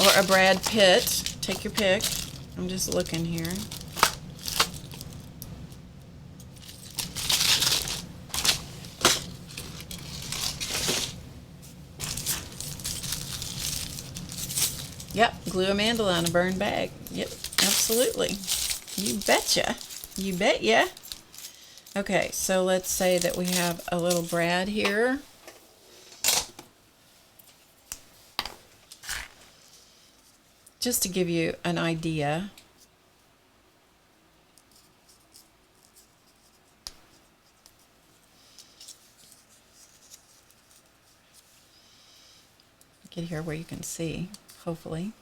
or a brad pit. Take your pick. I'm just looking here. Yep, glue a mandala on a burned bag. Yep, absolutely. You betcha. You bet ya. Okay, so let's say that we have a little brad here. Just to give you an idea. Get here where you can see, hopefully.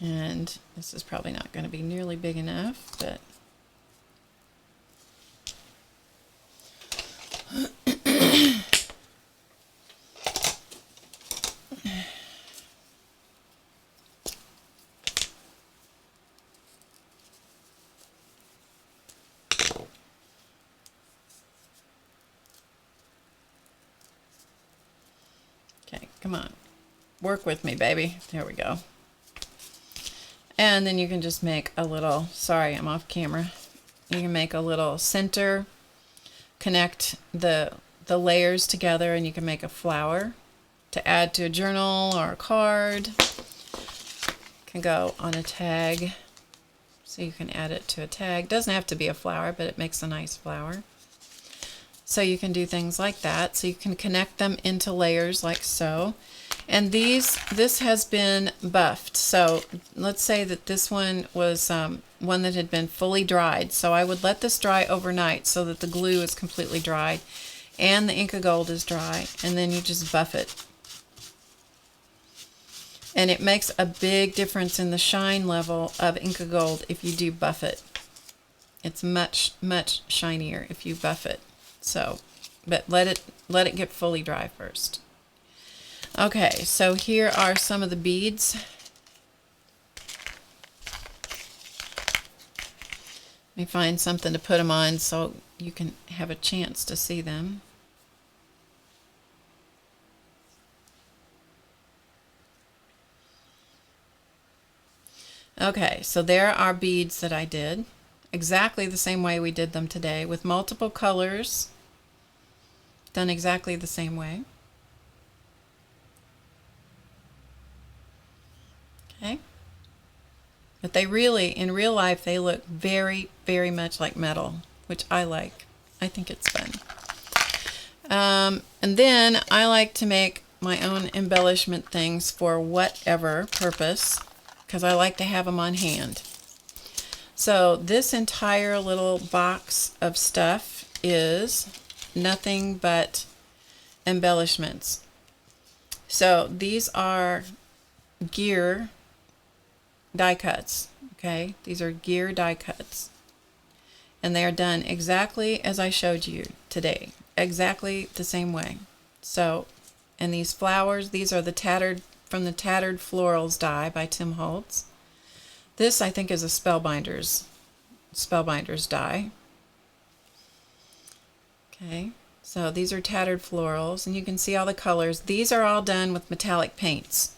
And this is probably not going to be nearly big enough, but okay, come on. Work with me, baby. There we go. And then you can just make a little, sorry, I'm off camera. You can make a little center, connect the layers together, and you can make a flower to add to a journal or a card. Can go on a tag, so you can add it to a tag. Doesn't have to be a flower, but it makes a nice flower. So you can do things like that. So you can connect them into layers like so. And this has been buffed. So let's say that this one was one that had been fully dried. So I would let this dry overnight so that the glue is completely dry and the Inka Gold is dry. And then you just buff it. And it makes a big difference in the shine level of Inka Gold if you do buff it. It's much, much shinier if you buff it. So, but let it get fully dry first. Okay, so here are some of the beads. Let me find something to put them on so you can have a chance to see them. Okay, so there are beads that I did exactly the same way we did them today, with multiple colors, done exactly the same way. Okay, but they really, in real life, they look very, very much like metal, which I like. I think it's fun. And then I like to make my own embellishment things for whatever purpose, because I like to have them on hand. So this entire little box of stuff is nothing but embellishments. So these are gear die cuts. Okay, these are gear die cuts, and they are done exactly as I showed you today, exactly the same way. So, and these flowers, these are the Tattered Florals die by Tim Holtz. This I think is a Spellbinders die. Okay, so these are Tattered Florals, and you can see all the colors. These are all done with metallic paints.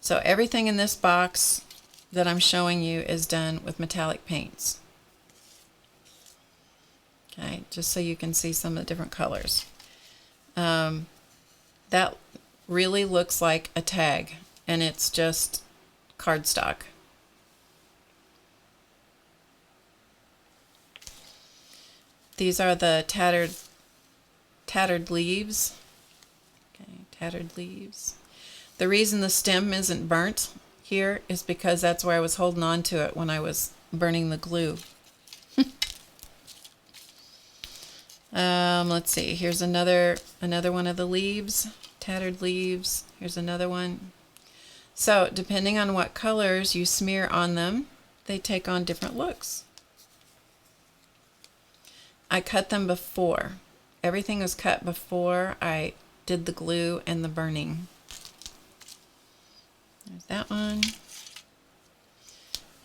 So everything in this box that I'm showing you is done with metallic paints. Okay, just so you can see some of the different colors. That really looks like a tag, and it's just cardstock. These are the tattered leaves. Okay, tattered leaves. The reason the stem isn't burnt here is because that's where I was holding on to it when I was burning the glue. Let's see. Here's another one of the leaves, tattered leaves. Here's another one. So depending on what colors you smear on them, they take on different looks. I cut them before. Everything was cut before I did the glue and the burning. There's that one.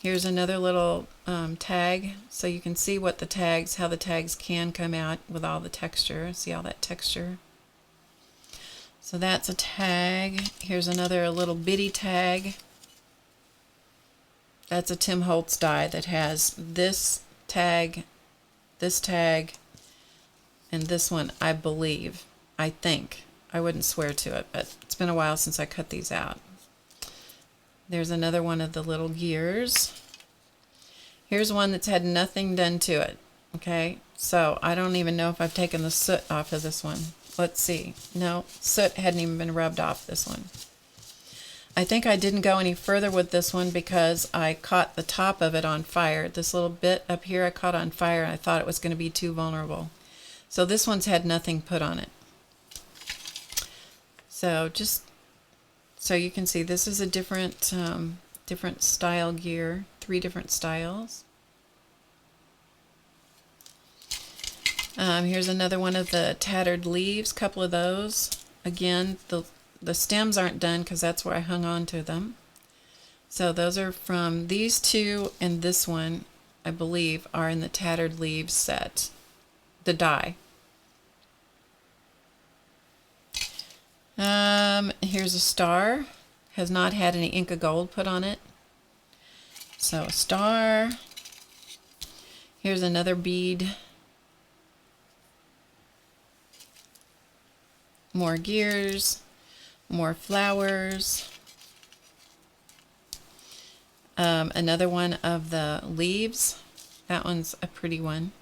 Here's another little tag, so you can see what how the tags can come out with all the texture. See all that texture? So that's a tag. Here's another little bitty tag. That's a Tim Holtz die that has this tag, and this one, I believe. I think. I wouldn't swear to it, but it's been a while since I cut these out. There's another one of the little gears. Here's one that's had nothing done to it. Okay, so I don't even know if I've taken the soot off of this one. Let's see. No, soot hadn't even been rubbed off this one. I think I didn't go any further with this one because I caught the top of it on fire. This little bit up here I caught on fire, and I thought it was going to be too vulnerable. So this one's had nothing put on it. So just so you can see, this is a different style gear, 3 different styles. Here's another one of the tattered leaves, couple of those. Again, the stems aren't done because that's where I hung on to them. So those are from these 2, and this one, I believe, are in the tattered leaves set, the die. Here's a star. Has not had any Inka Gold put on it. So a star. Here's another bead. More gears. More flowers. Another one of the leaves. That one's a pretty one.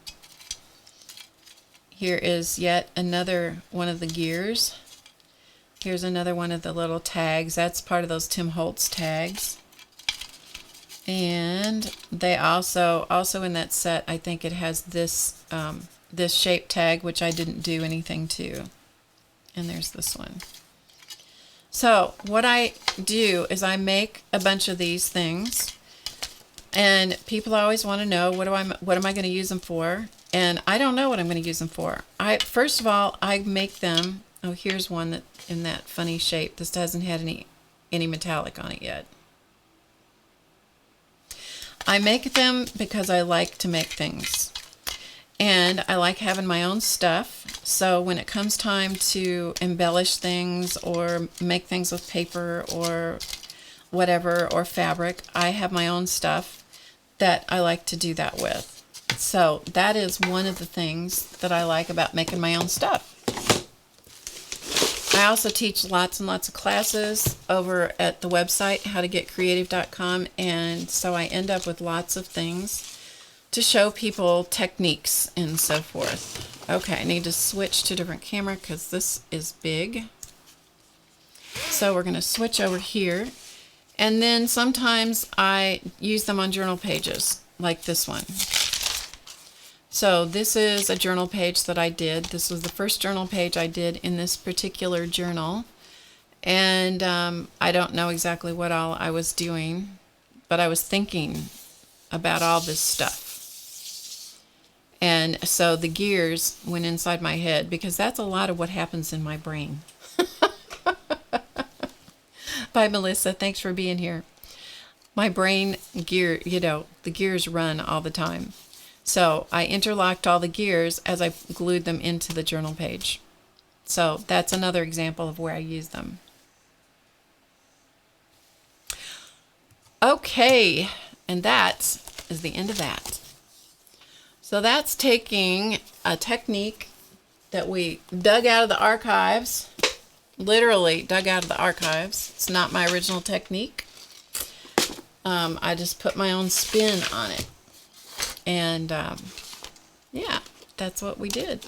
Here is yet another one of the gears. Here's another one of the little tags. That's part of those Tim Holtz tags. And they also in that set, I think it has this this shape tag, which I didn't do anything to. And there's this one. So what I do is I make a bunch of these things, and people always want to know what am I going to use them for? And I don't know what I'm going to use them for. First of all, I make them. Oh, here's one that in that funny shape. This hasn't had any metallic on it yet. I make them because I like to make things. And I like having my own stuff. So when it comes time to embellish things or make things with paper or whatever, or fabric, I have my own stuff that I like to do that with. So that is one of the things that I like about making my own stuff. I also teach lots and lots of classes over at the website, HowToGetCreative.com, and so I end up with lots of things to show people techniques and so forth. Okay, I need to switch to a different camera because this is big. So we're going to switch over here. And then sometimes I use them on journal pages, like this one. So this is a journal page that I did. This was the first journal page I did in this particular journal. And I don't know exactly what all I was doing, but I was thinking about all this stuff. And so the gears went inside my head because that's a lot of what happens in my brain. Bye, Melissa. Thanks for being here. My brain gear, the gears run all the time. So I interlocked all the gears as I glued them into the journal page. So that's another example of where I use them. Okay, and that is the end of that. So that's taking a technique that we dug out of the archives, literally dug out of the archives. It's not my original technique. I just put my own spin on it. And yeah, that's what we did.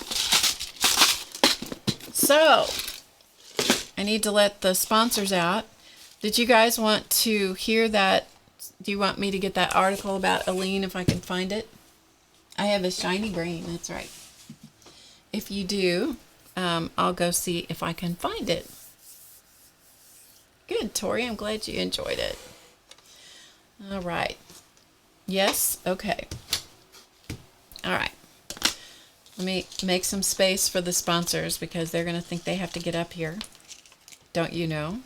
So I need to let the sponsors out. Did you guys want to hear that? Do you want me to get that article about Aleene if I can find it? I have a shiny brain, that's right. If you do, I'll go see if I can find it. Good, Tori, I'm glad you enjoyed it. All right. Yes? Okay. All right. Let me make some space for the sponsors because they're going to think they have to get up here. Don't you know?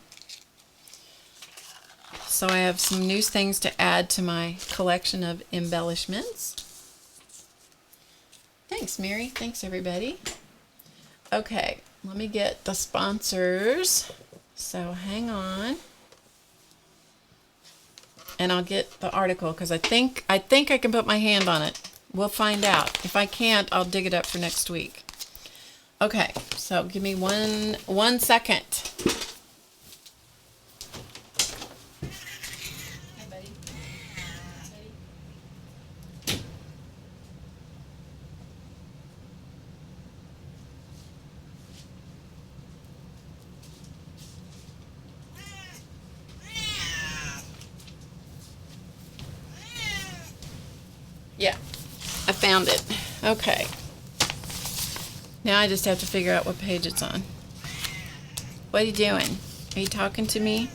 So I have some new things to add to my collection of embellishments. Thanks, Mary. Thanks, everybody. Okay, let me get the sponsors. So hang on. And I'll get the article because I think I can put my hand on it. We'll find out. If I can't, I'll dig it up for next week. Okay, so give me one second. Hi, buddy. Yeah, I found it. Okay. Now I just have to figure out what page it's on. What are you doing? Are you talking to me?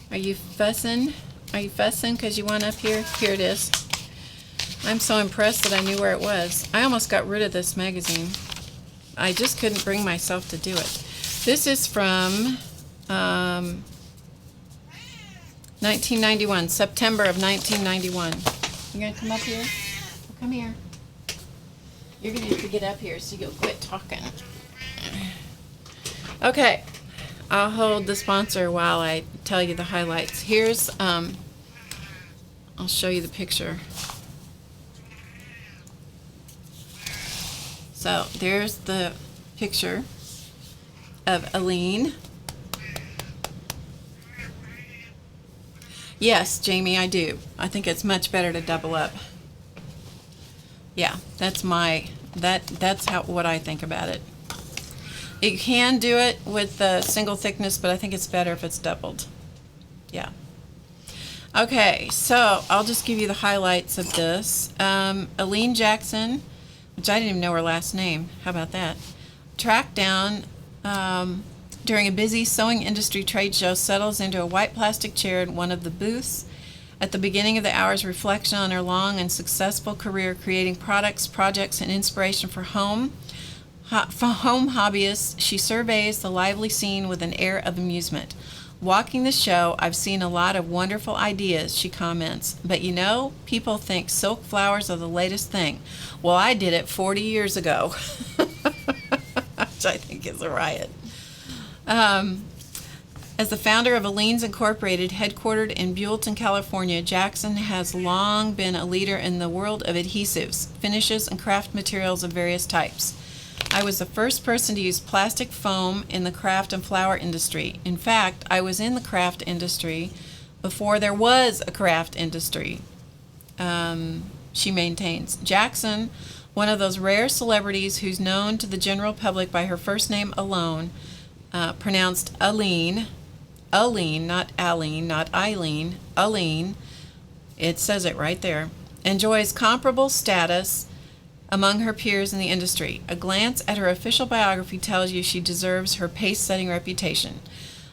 Are you fussing? Are you fussing because you want up here? Here it is. I'm so impressed that I knew where it was. I almost got rid of this magazine. I just couldn't bring myself to do it. This is from 1991, September of 1991. You gonna come up here? Well, come here. You're gonna have to get up here so you'll quit talking. Okay, I'll hold the sponsor while I tell you the highlights. Here's, I'll show you the picture. So there's the picture of Aleene. Yes, Jamie, I do. I think it's much better to double up. Yeah, that's what I think about it. You can do it with the single thickness, but I think it's better if it's doubled. Yeah. Okay, so I'll just give you the highlights of this. Aleene Jackson, which I didn't even know her last name. How about that? Tracked down during a busy sewing industry trade show, settles into a white plastic chair at one of the booths. At the beginning of the hour's reflection on her long and successful career creating products, projects, and inspiration for home hobbyists, she surveys the lively scene with an air of amusement. Walking the show, I've seen a lot of wonderful ideas, she comments. But you know, people think silk flowers are the latest thing. Well, I did it 40 years ago, which I think is a riot. As the founder of Aleene's Incorporated, headquartered in Buellton, California, Jackson has long been a leader in the world of adhesives, finishes, and craft materials of various types. I was the first person to use plastic foam in the craft and flower industry. In fact, I was in the craft industry before there was a craft industry, she maintains. Jackson, one of those rare celebrities who's known to the general public by her first name alone, pronounced Aleene, not Aleene, not Eileen, Aleene, it says it right there, enjoys comparable status among her peers in the industry. A glance at her official biography tells you she deserves her pace-setting reputation.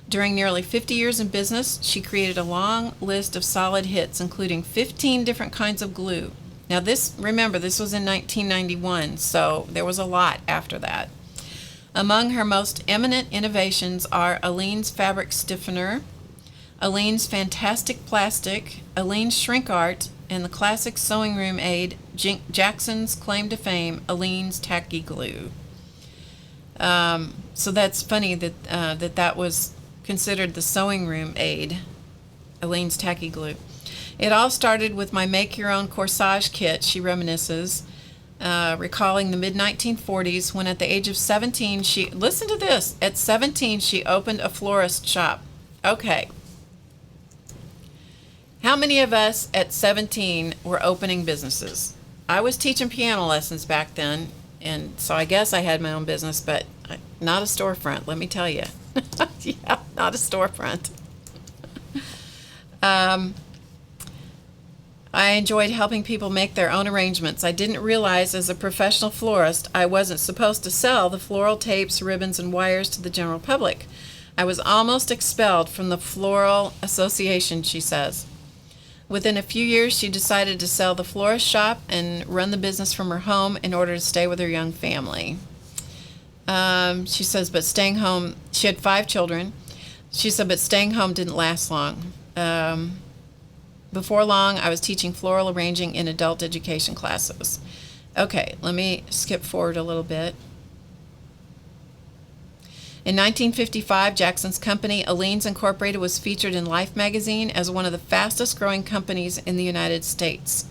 During nearly 50 years in business, she created a long list of solid hits, including 15 different kinds of glue. Now remember, this was in 1991, so there was a lot after that. Among her most eminent innovations are Aleene's fabric stiffener, Aleene's fantastic plastic, Aleene's shrink art, and the classic sewing room aid, Jackson's claim to fame, Aleene's tacky glue. So that's funny that that was considered the sewing room aid, Aleene's tacky glue. It all started with my make-your-own corsage kit, she reminisces, recalling the mid-1940s when at the age of 17, listen to this, at 17 she opened a florist shop. Okay. How many of us at 17 were opening businesses? I was teaching piano lessons back then, and so I guess I had my own business, but not a storefront, let me tell you. Yeah, not a storefront. I enjoyed helping people make their own arrangements. I didn't realize as a professional florist I wasn't supposed to sell the floral tapes, ribbons, and wires to the general public. I was almost expelled from the Floral Association, she says. Within a few years, she decided to sell the florist shop and run the business from her home in order to stay with her young family. She says, but staying home, she had 5 children. She said, but staying home didn't last long. Before long, I was teaching floral arranging in adult education classes. Okay, let me skip forward a little bit. In 1955, Jackson's company, Aleene's Incorporated, was featured in Life magazine as one of the fastest growing companies in the United States.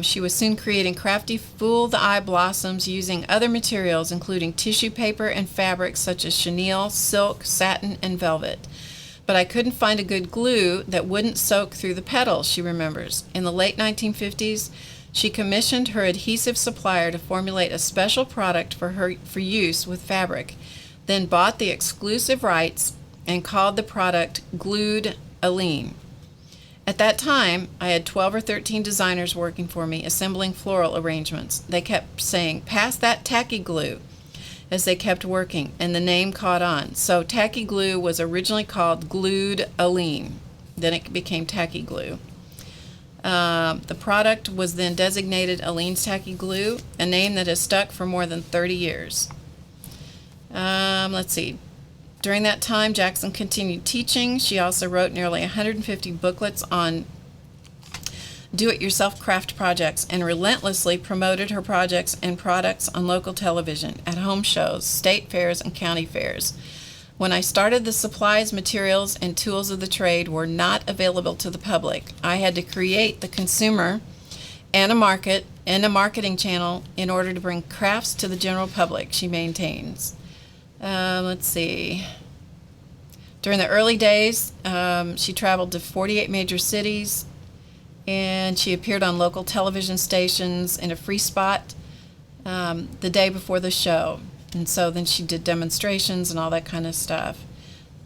She was soon creating crafty fool-the-eye blossoms using other materials, including tissue paper and fabrics such as chenille, silk, satin, and velvet. But I couldn't find a good glue that wouldn't soak through the petals, she remembers. In the late 1950s, she commissioned her adhesive supplier to formulate a special product for use with fabric, then bought the exclusive rights and called the product Glued Aleene. At that time, I had 12 or 13 designers working for me, assembling floral arrangements. They kept saying, "Pass that tacky glue," as they kept working, and the name caught on. So tacky glue was originally called Glued Aleene. Then it became tacky glue. The product was then designated Aleene's Tacky Glue, a name that has stuck for more than 30 years. Let's see. During that time, Jackson continued teaching. She also wrote nearly 150 booklets on do-it-yourself craft projects and relentlessly promoted her projects and products on local television, at home shows, state fairs, and county fairs. When I started, the supplies, materials, and tools of the trade were not available to the public. I had to create the consumer and a market and a marketing channel in order to bring crafts to the general public, she maintains. Let's see. During the early days, she traveled to 48 major cities, and she appeared on local television stations in a free spot the day before the show. And so then she did demonstrations and all that kind of stuff.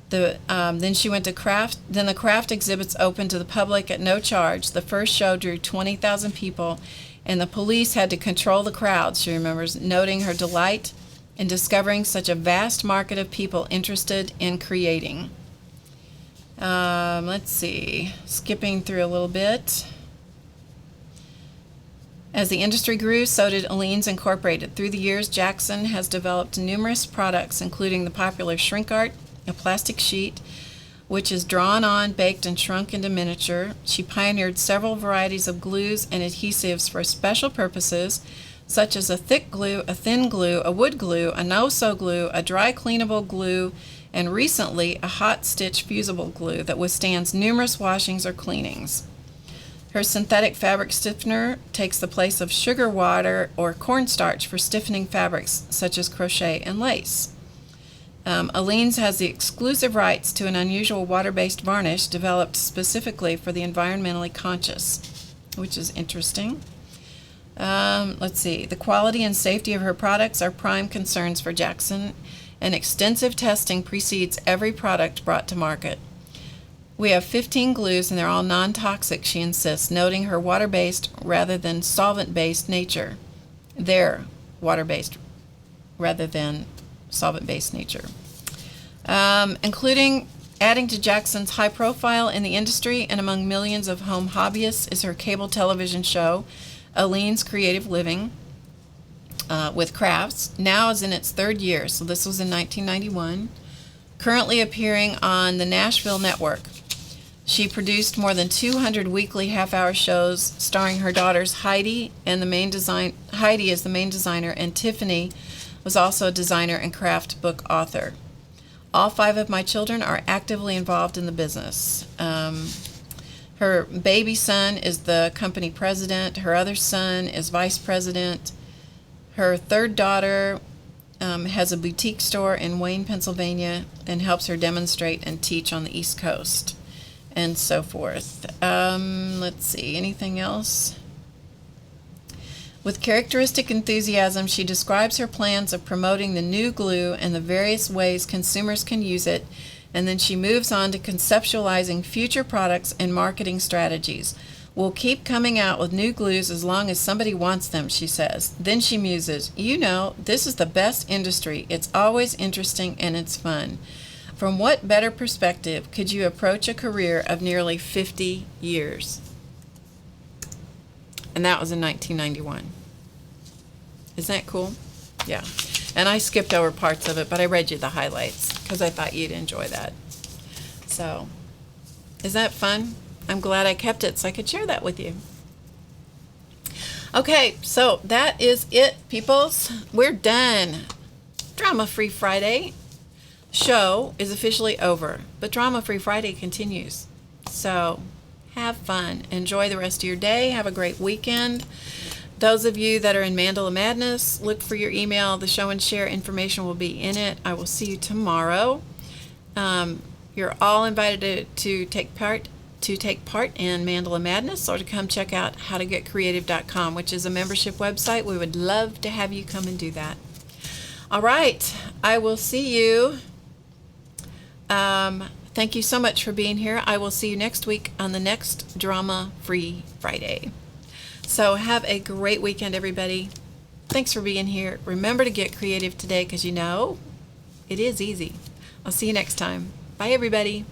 Then she went to craft. Then the craft exhibits opened to the public at no charge. The first show drew 20,000 people, and the police had to control the crowd, she remembers, noting her delight in discovering such a vast market of people interested in creating. Let's see, skipping through a little bit. As the industry grew, so did Aleene's Incorporated. Through the years, Jackson has developed numerous products, including the popular shrink art, a plastic sheet, which is drawn on, baked, and shrunk into miniature. She pioneered several varieties of glues and adhesives for special purposes, such as a thick glue, a thin glue, a wood glue, a no-sew glue, a dry cleanable glue, and recently a hot stitch fusible glue that withstands numerous washings or cleanings. Her synthetic fabric stiffener takes the place of sugar water or cornstarch for stiffening fabrics such as crochet and lace. Aleene's has the exclusive rights to an unusual water-based varnish developed specifically for the environmentally conscious, which is interesting. Let's see. The quality and safety of her products are prime concerns for Jackson, and extensive testing precedes every product brought to market. We have 15 glues, and they're all non-toxic, she insists, noting her water-based rather than solvent-based nature. Their water-based rather than solvent-based nature. Including Adding to Jackson's high profile in the industry and among millions of home hobbyists is her cable television show, Aleene's Creative Living with Crafts. Now is in its third year, so this was in 1991. Currently appearing on the Nashville Network. She produced more than 200 weekly half-hour shows starring her daughters Heidi is the main designer, and Tiffany was also a designer and craft book author. All 5 of my children are actively involved in the business. Her baby son is the company president. Her other son is vice president. Her third daughter has a boutique store in Wayne, Pennsylvania, and helps her demonstrate and teach on the East Coast, and so forth. Let's see, anything else? With characteristic enthusiasm, she describes her plans of promoting the new glue and the various ways consumers can use it, and then she moves on to conceptualizing future products and marketing strategies. We'll keep coming out with new glues as long as somebody wants them, she says. Then she muses, you know, this is the best industry. It's always interesting and it's fun. From what better perspective could you approach a career of nearly 50 years? And that was in 1991. Isn't that cool? Yeah. And I skipped over parts of it, but I read you the highlights because I thought you'd enjoy that. So, is that fun? I'm glad I kept it so I could share that with you. Okay, so that is it, peoples. We're done. Drama Free Friday show is officially over, but Drama Free Friday continues. So have fun. Enjoy the rest of your day. Have a great weekend. Those of you that are in Mandala Madness, look for your email. The show and share information will be in it. I will see you tomorrow. You're all invited to take part in Mandala Madness, or to come check out HowToGetCreative.com, which is a membership website. We would love to have you come and do that. All right, I will see you. Thank you so much for being here. I will see you next week on the next Drama Free Friday. So have a great weekend, everybody. Thanks for being here. Remember to get creative today, because you know it is easy. I'll see you next time. Bye, everybody.